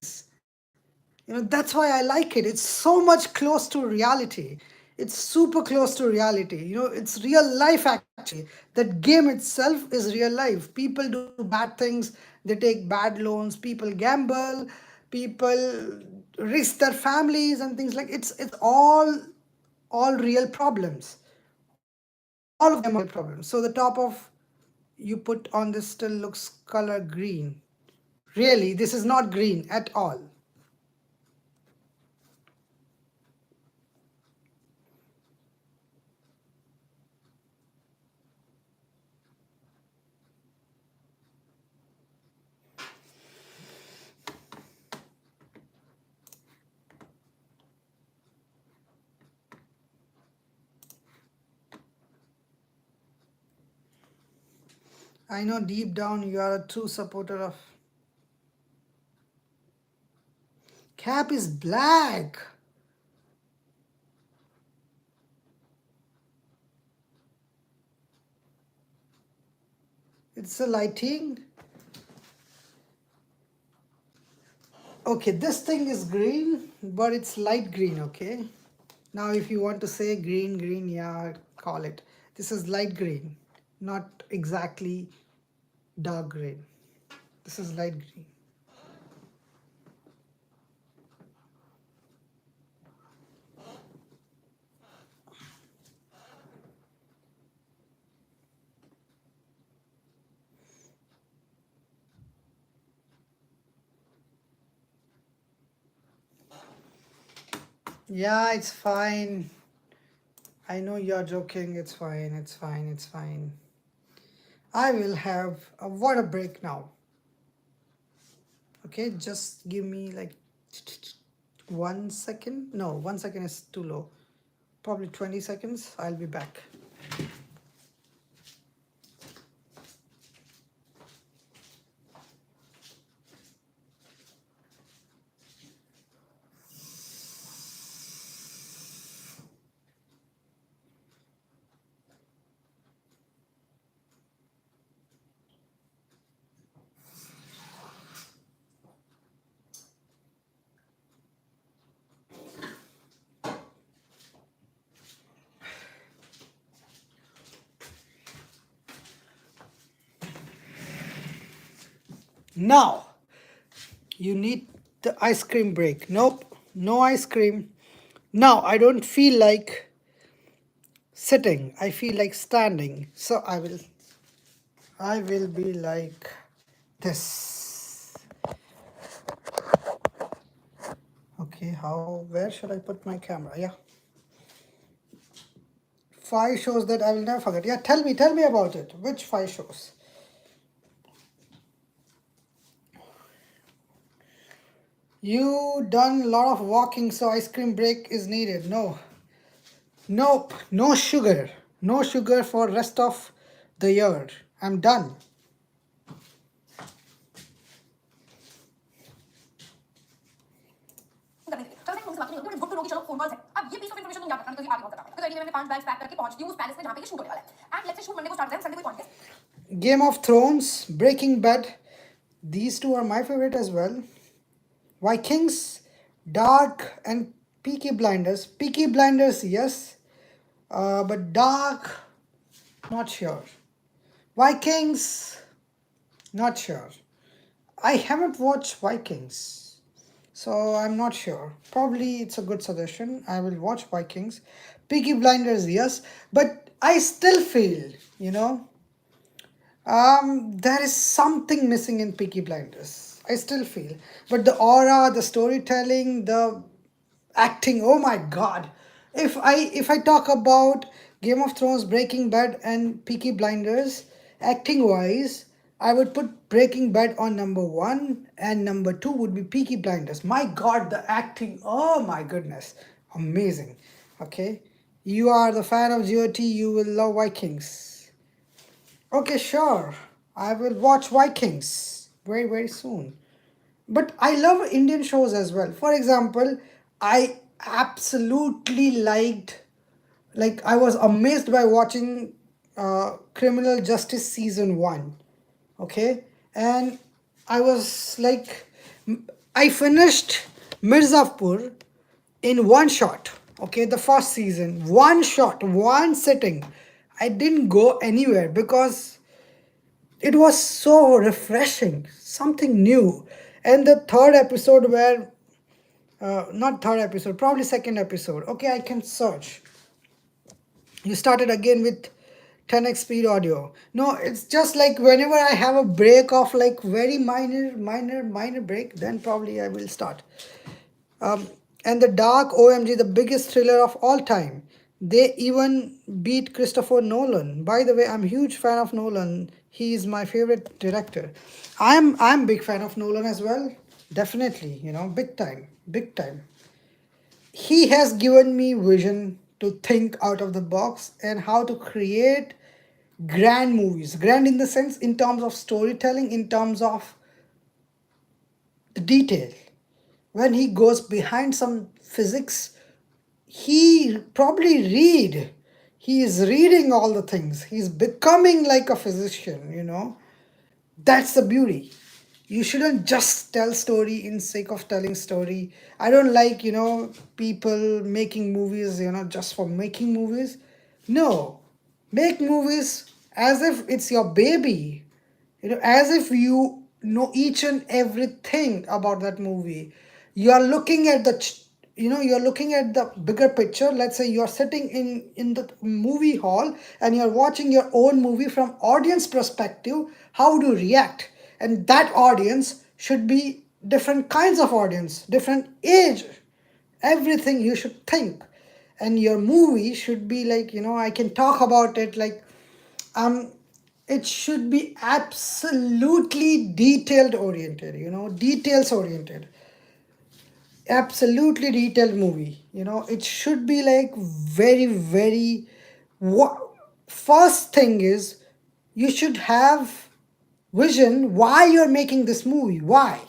You know, that's why I like it. It's so much close to reality. It's super close to reality. You know, it's real life actually. That game itself is real life. People do bad things. They take bad loans. People gamble. People risk their families and things like it's all real problems. All of them are real problems. So the top of you put on this still looks color green. Really, this is not green at all. I know deep down you are a true supporter of. Cap is black. It's a lighting. Okay, this thing is green, but it's light green, okay? Now if you want to say green, yeah, call it. This is light green, not exactly dark green. This is light green. Yeah, it's fine. I know you're joking. It's fine. It's fine. It's fine. I will have a water break now. Okay, just give me like 1 second. No, 1 second is too low. Probably 20 seconds. I'll be back. Now, you need the ice cream break. Nope, no ice cream. Now, I don't feel like sitting. I feel like standing. So I will be like this. Okay, where should I put my camera? Yeah. 5 shows that I will never forget. Yeah, tell me about it. Which 5 shows? You done a lot of walking, so ice cream break is needed. No. Nope. No sugar. No sugar for rest of the year. I'm done. Game of Thrones, Breaking Bad. These two are my favorite as well. Vikings, Dark, and Peaky Blinders. Peaky Blinders, yes. But Dark, not sure. Vikings, not sure. I haven't watched Vikings, so I'm not sure. Probably it's a good suggestion. I will watch Vikings. Peaky Blinders, yes. But I still feel, you know, there is something missing in Peaky Blinders. I still feel. But the aura, the storytelling, the acting, oh my god. If I talk about Game of Thrones, Breaking Bad, and Peaky Blinders, acting wise, I would put Breaking Bad on number 1, and number 2 would be Peaky Blinders. My god, the acting, oh my goodness, amazing. Okay, you are the fan of GOT, you will love Vikings. Okay, sure. I will watch Vikings very, very soon. But I love Indian shows as well. For example, I absolutely like I was amazed by watching Criminal Justice season 1. Okay, and I was like, I finished Mirzapur in one shot. Okay, the first season, one shot, one sitting. I didn't go anywhere because it was so refreshing, something new. And the third episode where not third episode, probably second episode. Okay, I can search. You started again with 10x speed audio. No, it's just like whenever I have a break of like very minor break, then probably I will start. And The Dark, OMG, the biggest thriller of all time. They even beat Christopher Nolan. By the way, I'm a huge fan of Nolan. He is my favorite director. I'm big fan of Nolan as well. Definitely, you know, big time, big time. He has given me vision to think out of the box and how to create grand movies. Grand in the sense, in terms of storytelling, in terms of the detail. When he goes behind some physics, he is reading all the things. He's becoming like a physician, you know. That's the beauty. You shouldn't just tell story in sake of telling story. I don't like, you know, people making movies, you know, just for making movies. No, make movies as if it's your baby, you know, as if you know each and everything about that movie. You are looking at you're looking at the bigger picture. Let's say you're sitting in the movie hall and you're watching your own movie from audience perspective. How would you react? And that audience should be different kinds of audience, different age, everything you should think. And your movie should be like, you know, I can talk about it like it should be absolutely detailed oriented, you know, details oriented. Absolutely detailed movie, you know. It should be like very first thing is you should have vision why you're making this movie. Why?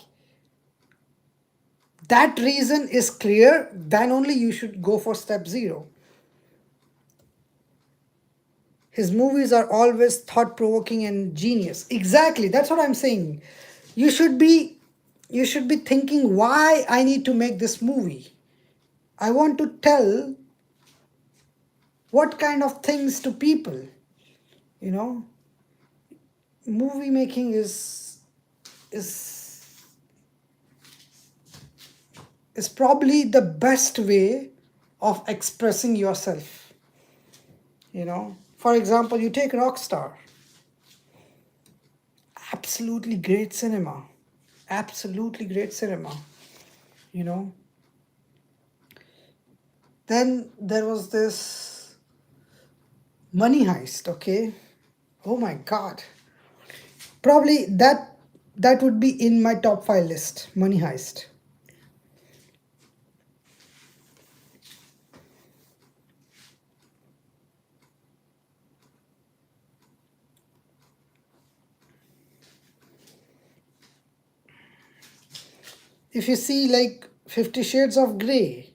That reason is clear, then only you should go for step 0. His movies are always thought-provoking and genius. Exactly, that's what I'm saying. You should be thinking why I need to make this movie. I want to tell what kind of things to people, you know. Movie making is probably the best way of expressing yourself, you know. For example, you take Rockstar. Absolutely great cinema. Absolutely great cinema, you know. Then there was this Money Heist, okay. Oh my god, probably that would be in my top 5 list. Money Heist. If you see like 50 Shades of Grey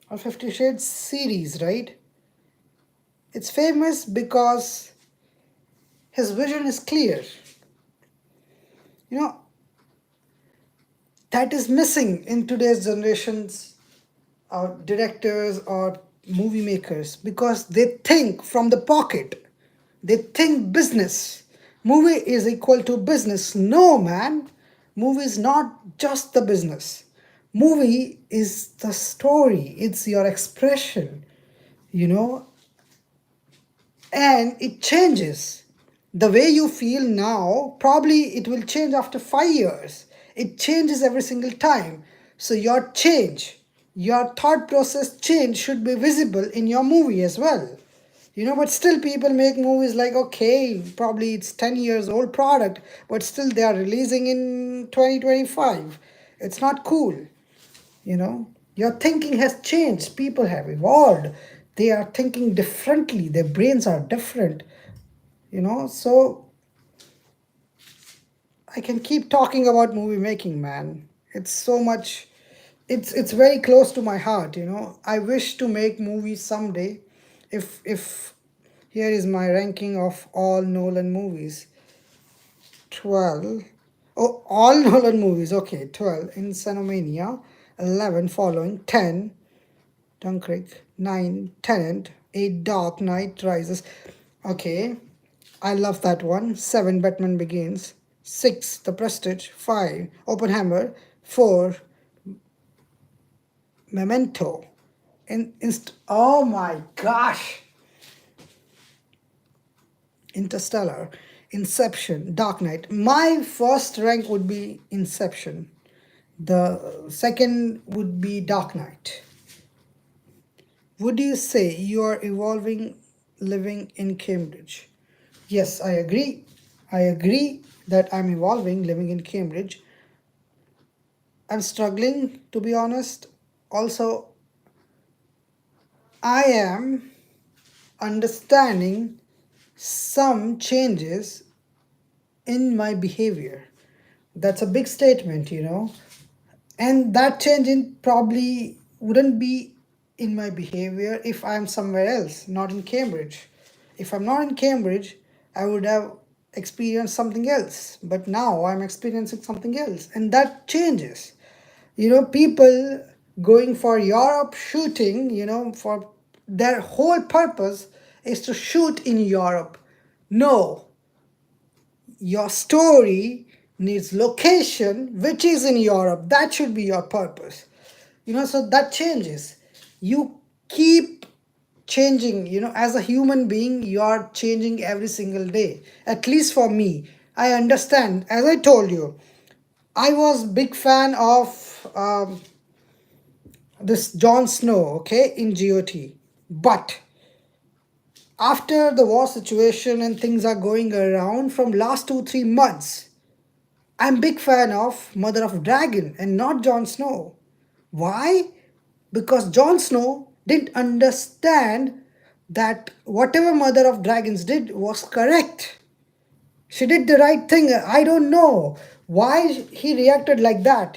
or 50 Shades series, right? It's famous because his vision is clear. You know, that is missing in today's generations of directors or movie makers because they think from the pocket. They think business. Movie is equal to business. No, man. Movie is not just the business. Movie is the story. It's your expression, you know. And it changes. The way you feel now, probably it will change after 5 years. It changes every single time. So your change, your thought process change should be visible in your movie as well. You know, but still people make movies like, okay, probably it's 10 years old product, but still they are releasing in 2025. It's not cool, you know. Your thinking has changed. People have evolved. They are thinking differently. Their brains are different. So I can keep talking about movie making, man. It's so much. It's very close to my heart. I wish to make movies someday. If here is my ranking of all Nolan movies. 12. Oh, all Nolan movies. Okay, 12. Insomnia. 11 following. 10. Dunkirk. 9. Tenant. 8. Dark Knight Rises. Okay, I love that one. 7. Batman Begins. 6. The Prestige. 5. Oppenheimer. 4. Memento. Oh my gosh. Interstellar. Inception. Dark Knight. My first rank would be Inception. The second would be Dark Knight. Would you say you are evolving living in Cambridge? Yes, I agree. I agree that I'm evolving living in Cambridge. I'm struggling, to be honest. Also, I am understanding some changes in my behavior. That's a big statement. And that change in probably wouldn't be in my behavior if I'm somewhere else, not in Cambridge. If I'm not in Cambridge, I would have experienced something else. But now I'm experiencing something else. And that changes. People going for Europe shooting, for their whole purpose is to shoot in Europe. No, your story needs location which is in Europe. That should be your purpose. So that changes. You keep changing, as a human being, you are changing every single day. At least for me, I understand. As I told you, I was big fan of this Jon Snow, okay, in GOT. But after the war situation and things are going around from last 2-3 months, I'm big fan of Mother of Dragon and not Jon Snow. Why? Because Jon Snow didn't understand that whatever Mother of Dragons did was correct. She did the right thing. I don't know why he reacted like that.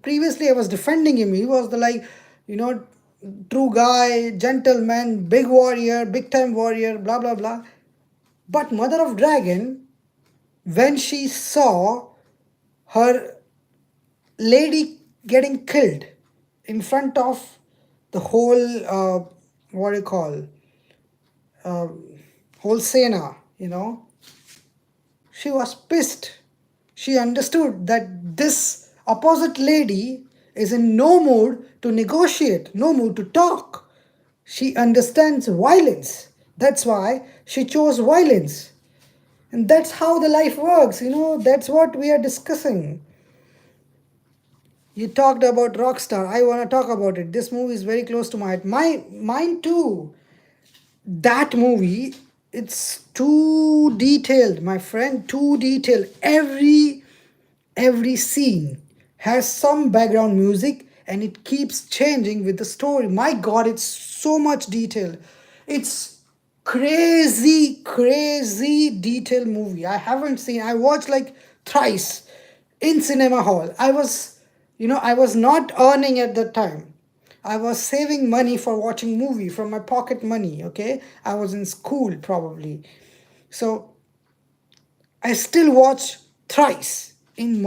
Previously I was defending him. He was the true guy, gentleman, big warrior, big time warrior, blah blah blah. But Mother of Dragon, when she saw her lady getting killed in front of the whole what do you call whole Sena, she was pissed. She understood that this opposite lady is in no mood to negotiate, no mood to talk. She understands violence. That's why she chose violence. And that's how the life works, that's what we are discussing. You talked about Rockstar. I want to talk about it. This movie is very close to my heart. Mine too. That movie, it's too detailed, my friend, too detailed. Every scene has some background music and it keeps changing with the story. My God, it's so much detail. It's crazy detailed movie. I haven't seen. I watched like thrice in cinema hall. I was not earning at that time. I was saving money for watching movie from my pocket money, okay? I was in school probably. So I still watch thrice in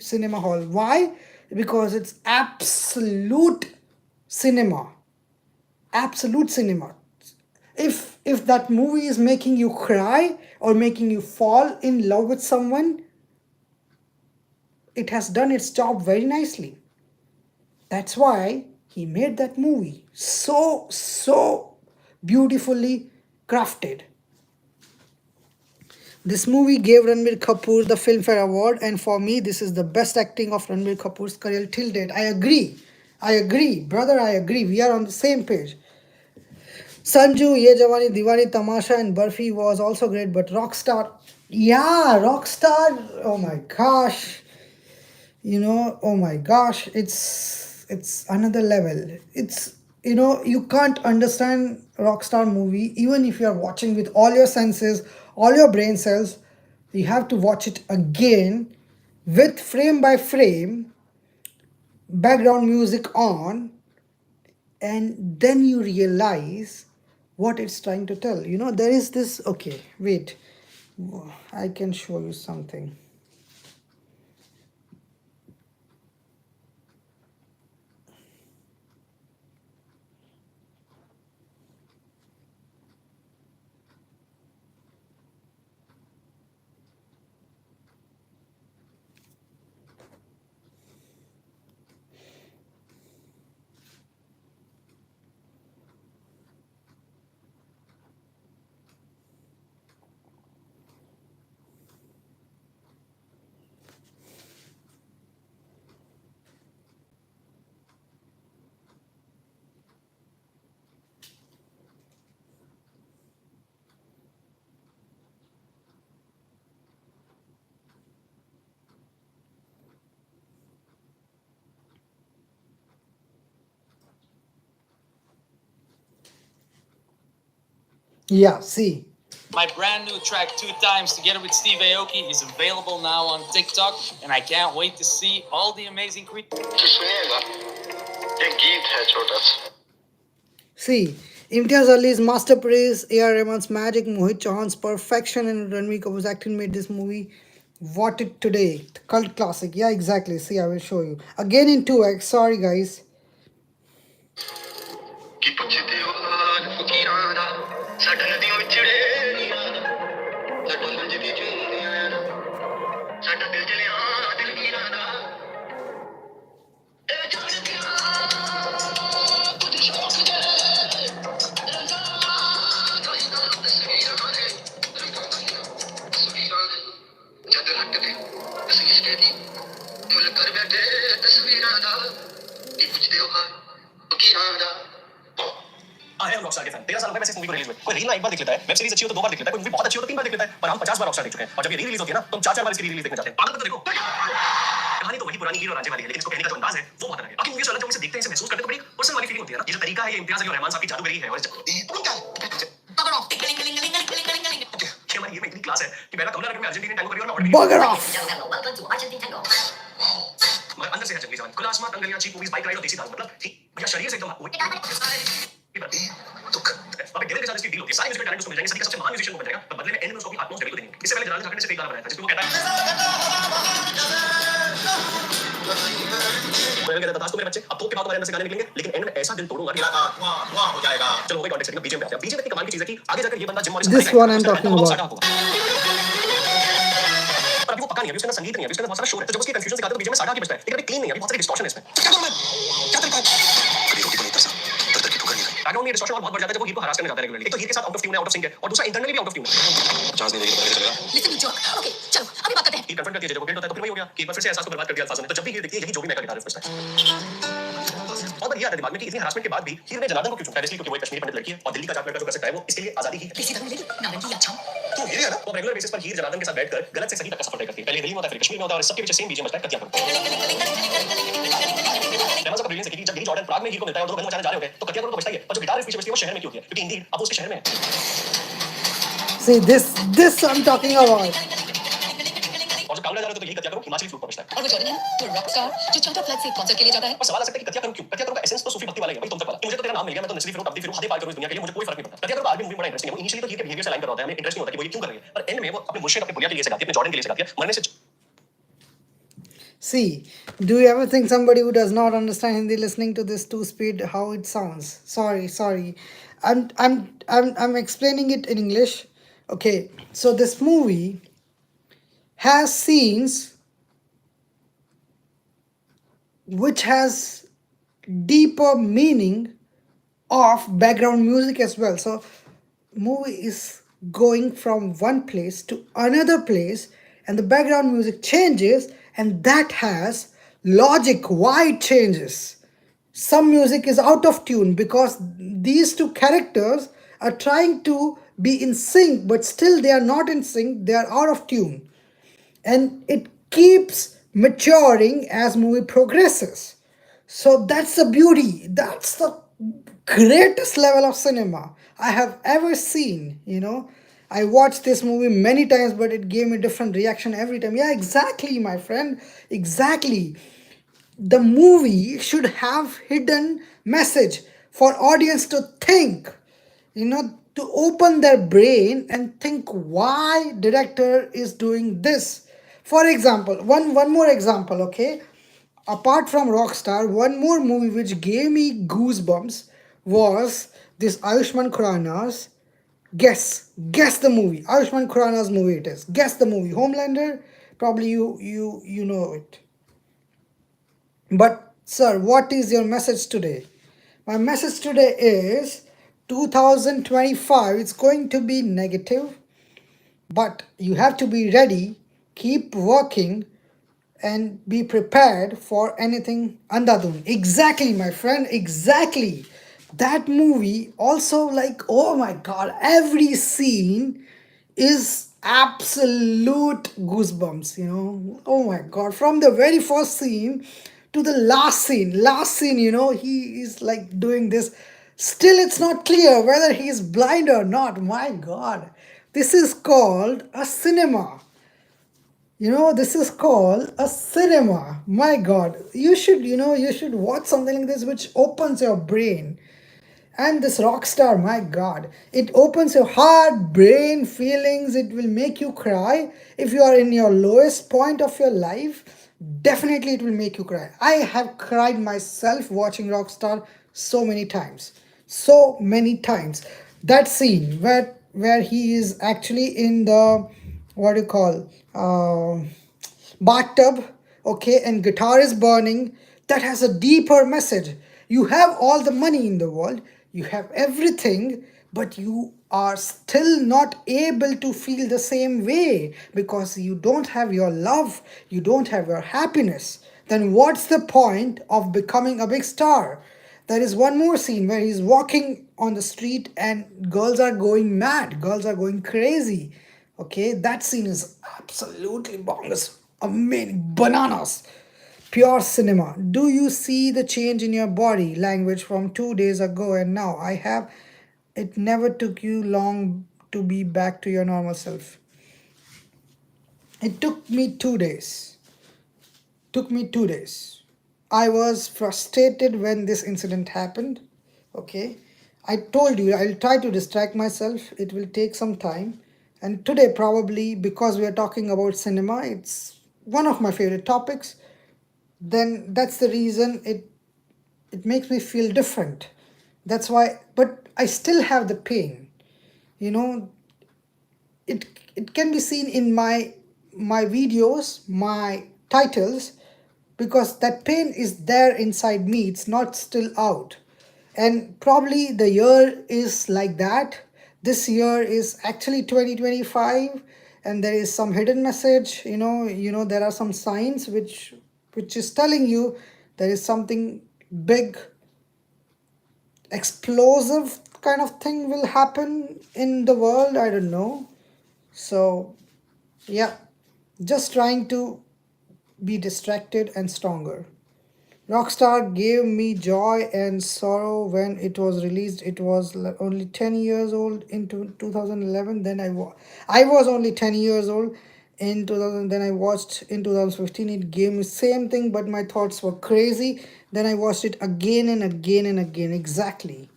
cinema hall. Why? Because it's absolute cinema. Absolute cinema. If that movie is making you cry or making you fall in love with someone, it has done its job very nicely. That's why he made that movie so beautifully crafted. This movie gave Ranbir Kapoor the Filmfare Award, and for me, this is the best acting of Ranbir Kapoor's career till date. I agree, brother, I agree. We are on the same page. Sanju, Ye Jawani Diwani, Tamasha, and Barfi was also great, but Rockstar, oh my gosh. Oh my gosh, it's another level. It's you know, you can't understand Rockstar movie even if you are watching with all your senses, all your brain cells. You have to watch it again with frame by frame, background music on, and then you realize what it's trying to tell. You know, there is this, okay, wait, I can show you something. Yeah, see. My brand new track, Two Times, together with Steve Aoki, is available now on TikTok, and I can't wait to see all the amazing See, Imtiaz Ali's masterpiece, A.R. Rahman's magic, Mohit Chauhan's perfection, and Ranveer Kapoor's acting made this movie what it today. Cult classic. Yeah, exactly. See, I will show you. Again in 2x. Sorry, guys. I am Rockstar के fan 13 साल हो गए वैसे इस movie को release में कोई reel ना एक बार देख लेता है वेब सीरीज अच्छी हो तो 2 बार देख लेता है कोई मूवी बहुत अच्छी हो तो 3 बार देख लेता है पर हम 50 बार रॉकस्टार देख चुके हैं और जब ये री रिलीज होती है ना तो हम 4-4 बार इसकी री रिलीज देखने जाते हैं पागल तो देखो कहानी तो वही पुरानी हीरो रांझे वाली है लेकिन इसको कहने का जो अंदाज है वो बहुत अलग है बाकी मूवीज अलग जब इसे देखते हैं इसे महसूस करते हैं तो बड़ी पर्सनल वाली फीलिंग होती है ना ये जो तरीका है ये इम्तियाज अली और रहमान साहब की जादूगरी है और ये हमारी ये में इतनी क्लास है कि पहला कमला नगर में अर्जेंटीना टैंगो करी और मैं ऑर्डर Bugger off! मगर अंदर से है जंगली जवान खुला आसमान दंगलियां चीप मूवीज बाइक राइड और देसी दारू मतलब ठीक भैया शरीर से एकदम दुख अबे डेविल के साथ इसकी डील होती है सारे म्यूजिकल टैलेंट उसको मिल जाएंगे सदी का सबसे महान म्यूजिशियन वो बन जाएगा पर बदले में एंड में उसको भी आत्मा डेविल को देंगे इससे पहले जलाल ठाकरे ने सिर्फ एक गाना बनाया था जिसमें वो कहता है मैं कहता बता मेरे बच्चे अब तो के बाद तुम्हारे अंदर से गाने निकलेंगे लेकिन एंड में ऐसा दिल तोड़ूंगा कि धुआं हो जाएगा चलो हो गई कॉन्टेक्स्ट सेटिंग बीजीएम पे आते हैं बीजीएम इतनी कमाल की चीज है कि आगे जाकर ये बंदा Jim Morrison This one I'm talking about. अभी वो पका नहीं है उसके अंदर संगीत नहीं है उसके अंदर बहुत सारा शोर है तो जब उसकी कंफ्यूजन से गाते तो बीजीएम में साड़ा की बजता है लेकिन अभी क्लीन नहीं है अभी बहुत सारी डिस्टॉर्शन है इसमें क्या करूं मैं क्या तरीका है कभी रोटी को नहीं तरसा तर की ठोकर नहीं खाई बैकग्राउंड में डिस्टॉर्शन और बहुत बढ़ जाता है जब वो हीर को हरास करने जाता है रेगुलरली एक तो हीर के साथ आउट ऑफ ट्यून है आउट ऑफ सिंक है और दूसरा इंटरनली भी आउट ऑफ ट्यून है चांस नहीं देगी तो पता चलेगा लिसन यू जोक ओके चलो अभी बात करते हैं हीर कन्फ्रंट करती है जब वो गिल्ट होता है तो फिर वही हो गया कि एक बार फिर से एहसास को बर्बाद कर दिया अल्फाज ने तो जब भी हीर देखती है यही जो भी मैं का गिटारिस्ट बजता है और बात ये आता है दिमाग में कि इतनी हरासमेंट के बाद भी हीर ने जनार्दन को क्यों चुना इसलिए क्योंकि वो एक कश्मीरी पंडित लड़की है और दिल्ली का जाट लड़का जो कर सकता है वो इसके लिए आजादी ही है किसी तरह मिलेगी नारंगी या छाम तो ये है ना वो रेगुलर बेसिस पर हीर जनार्दन के साथ बैठकर गलत से सही तक का सफर तय करती है पहले दिल्ली में होता है फिर कश्मीर में होता है और सबके पीछे सेम बीजीएम बजता है कतिया करो रहमान साहब ब्रिलियंस है कि जब गिरी जॉर्डन प्राग में हीर को मिलता है और दोनों गन मचाने जा रहे होते हैं तो कतिया करो तो बजता ही है पर जो गिटार इस पीछे बजती है वो शहर में क्यों होती है क्योंकि इंदीर अब उसके शहर में है See, this I'm talking about. और जो कांगड़ा जा रहे हो तो यही कतिया करो हिमाचली फ्लूट पर बजता है और वो जॉर्डन है तो रॉकस्टार जो चार्टर फ्लैग से कॉन्सर्ट के लिए जाता है और सवाल आ सकता है कि कतिया करो क्यों कतिया करो का एसेंस तो सूफी भक्ति वाला है भाई तुम तक वाला कि मुझे तो तेरा नाम मिल गया मैं तो नस्ली फिरू तब्दी फिरू हदे पार करूं इस दुनिया के लिए मुझे कोई फर्क नहीं पड़ता कतिया करो आगे मूवी बड़ा इंटरेस्टिंग है वो इनिशियली तो हीर के बिहेवियर से लाइन कर रहा होता है हमें इंटरेस्ट नहीं होता कि वो ये क्यों कर रही है पर एंड में वो अपने मुर्शिद अपने बुनिया के लिए से गाती है अपने जॉर्डन के लिए से गाती है मरने से See, do you ever think somebody who does not understand Hindi listening to this two-speed how it sounds? Sorry. I'm explaining it in English. Okay, so this movie has scenes which has deeper meaning of background music as well. So movie is going from one place to another place and the background music changes and that has logic why it changes. Some music is out of tune because these two characters are trying to be in sync but still they are not in sync, they are out of tune and it keeps maturing as movie progresses. So that's the beauty, that's the greatest level of cinema I have ever seen. You know, I watched this movie many times, but it gave me different reaction every time. Yeah, exactly, my friend. Exactly. The movie should have hidden message for audience to think, you know, to open their brain and think why director is doing this. For example, one more example, okay? Apart from Rockstar, one more movie which gave me goosebumps was this Ayushmann Khurrana's guess the movie. Ayushmann Khurrana's movie it is. Guess the movie. Homelander, probably you know it. But sir, what is your message today? My message today is 2025. It's going to be negative, but you have to be ready, keep working, and be prepared for anything andadun. Exactly, my friend, exactly. That movie also, like, oh my god, every scene is absolute goosebumps, you know. Oh my god, from the very first scene to the last scene, you know, he is like doing this. Still it's not clear whether he is blind or not. My god, this is called a cinema. You know, this is called a cinema. My god, you should, you know, you should watch something like this which opens your brain. And this Rockstar, my god, it opens your heart, brain, feelings. It will make you cry. If you are in your lowest point of your life, definitely it will make you cry. I have cried myself watching Rockstar so many times. So many times. That scene where he is actually in the, what do you call, bathtub, okay, and guitar is burning, that has a deeper message. You have all the money in the world, you have everything, but you are still not able to feel the same way because you don't have your love, you don't have your happiness. Then what's the point of becoming a big star? There is one more scene where he's walking on the street and girls are going mad, girls are going crazy. Okay, that scene is absolutely bongus, amazing, bananas, pure cinema. Do you see the change in your body language from 2 days ago and now? I have. It never took you long to be back to your normal self. It took me 2 days. Took me 2 days. I was frustrated when this incident happened. Okay, I told you I'll try to distract myself. It will take some time. And today, probably because we are talking about cinema, it's one of my favorite topics. Then that's the reason it makes me feel different. That's why. But I still have the pain. You know, it can be seen in my videos, my titles, because that pain is there inside me. It's not still out. And probably the year is like that. This year is actually 2025, and there is some hidden message. You know there are some signs which is telling you there is something big, explosive kind of thing will happen in the world. I don't know. So yeah, just trying to be distracted and stronger. Rockstar gave me joy and sorrow when it was released. It was only 10 years old in 2011. Then I was only 10 years old in 2000. Then I watched in 2015. It gave me same thing, but my thoughts were crazy. Then I watched it again and again and again. Exactly.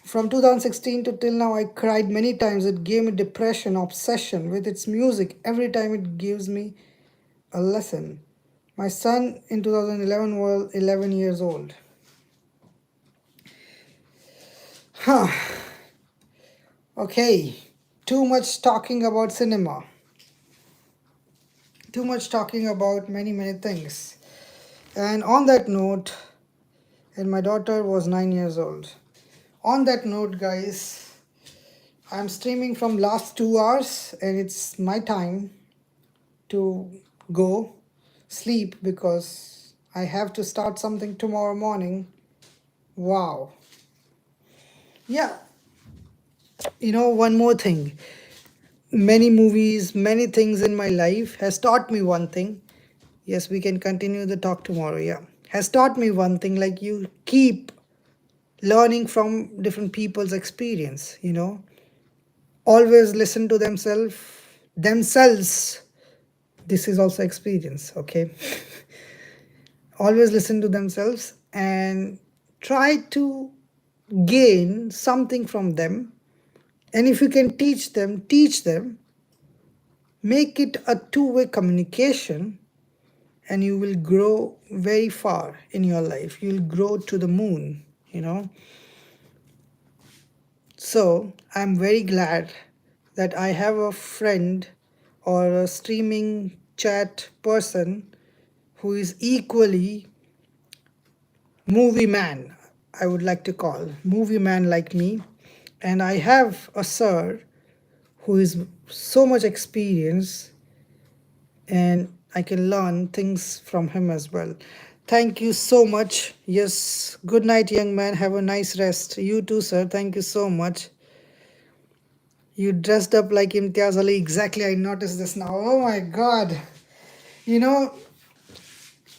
From 2016 to till now, I cried many times. It gave me depression, obsession with its music. Every time it gives me a lesson. My son in 2011 was 11 years old. Huh. Okay. Too much talking about cinema. Too much talking about many things. And on that note, and my daughter was 9 years old. On that note, guys, I'm streaming from last 2 hours and it's my time to go sleep because I have to start something tomorrow morning. Wow. Yeah. You know, one more thing. Many movies, many things in my life has taught me one thing. Yes, we can continue the talk tomorrow. Yeah. Has taught me one thing, like you keep learning from different people's experience, you know. Always listen to themselves. This is also experience, okay? Always listen to themselves and try to gain something from them. And if you can teach them, teach them. Make it a two-way communication, and you will grow very far in your life. You'll grow to the moon, you know. So I'm very glad that I have a friend or a streaming chat person who is equally movie man, I would like to call movie man like me. And I have a sir who is so much experience, and I can learn things from him as well. Thank you so much. Yes, good night, young man. Have a nice rest. You too, sir. Thank you so much. You dressed up like Imtiaz Ali. Exactly, I noticed this now. Oh my god. You know,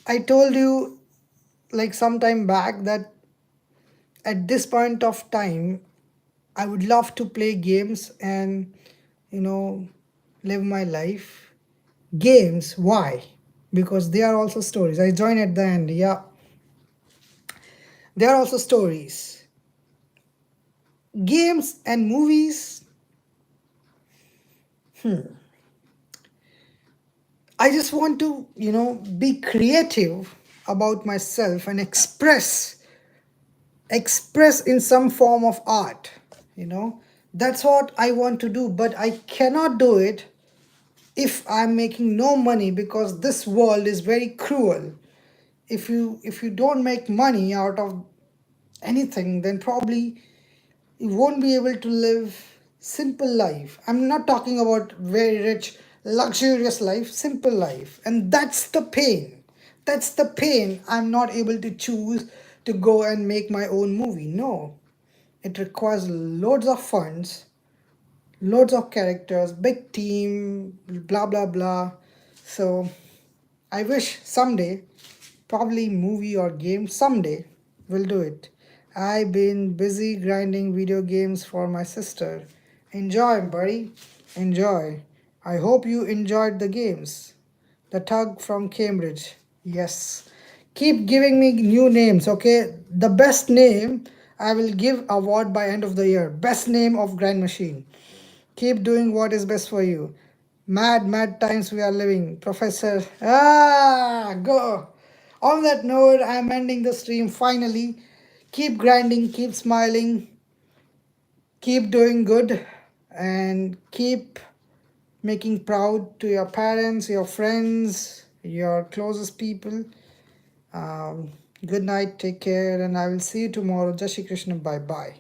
I told you like some time back that at this point of time, I would love to play games and, you know, live my life. Games, why? Because they are also stories. I join at the end, yeah. They are also stories. Games and movies. I just want to, you know, be creative about myself and express in some form of art, you know. That's what I want to do, but I cannot do it if I'm making no money, because this world is very cruel. If you don't make money out of anything, then probably you won't be able to live simple life. I'm not talking about very rich luxurious life, simple life. And that's the pain. That's the pain. I'm not able to choose to go and make my own movie. No, it requires loads of funds, loads of characters, big team, blah blah blah. So I wish someday, probably movie or game, someday we'll do it. I've been busy grinding video games for my sister. Enjoy, buddy. Enjoy. I hope you enjoyed the games. The Tug from Cambridge. Yes. Keep giving me new names, okay? The best name I will give award by end of the year. Best name of Grind Machine. Keep doing what is best for you. Mad times we are living. Professor. Go. On that note, I'm ending the stream finally. Keep grinding, keep smiling, keep doing good, and keep making proud to your parents, your friends, your closest people. Good night, take care, and I will see you tomorrow. Jai Shri Krishna, bye bye.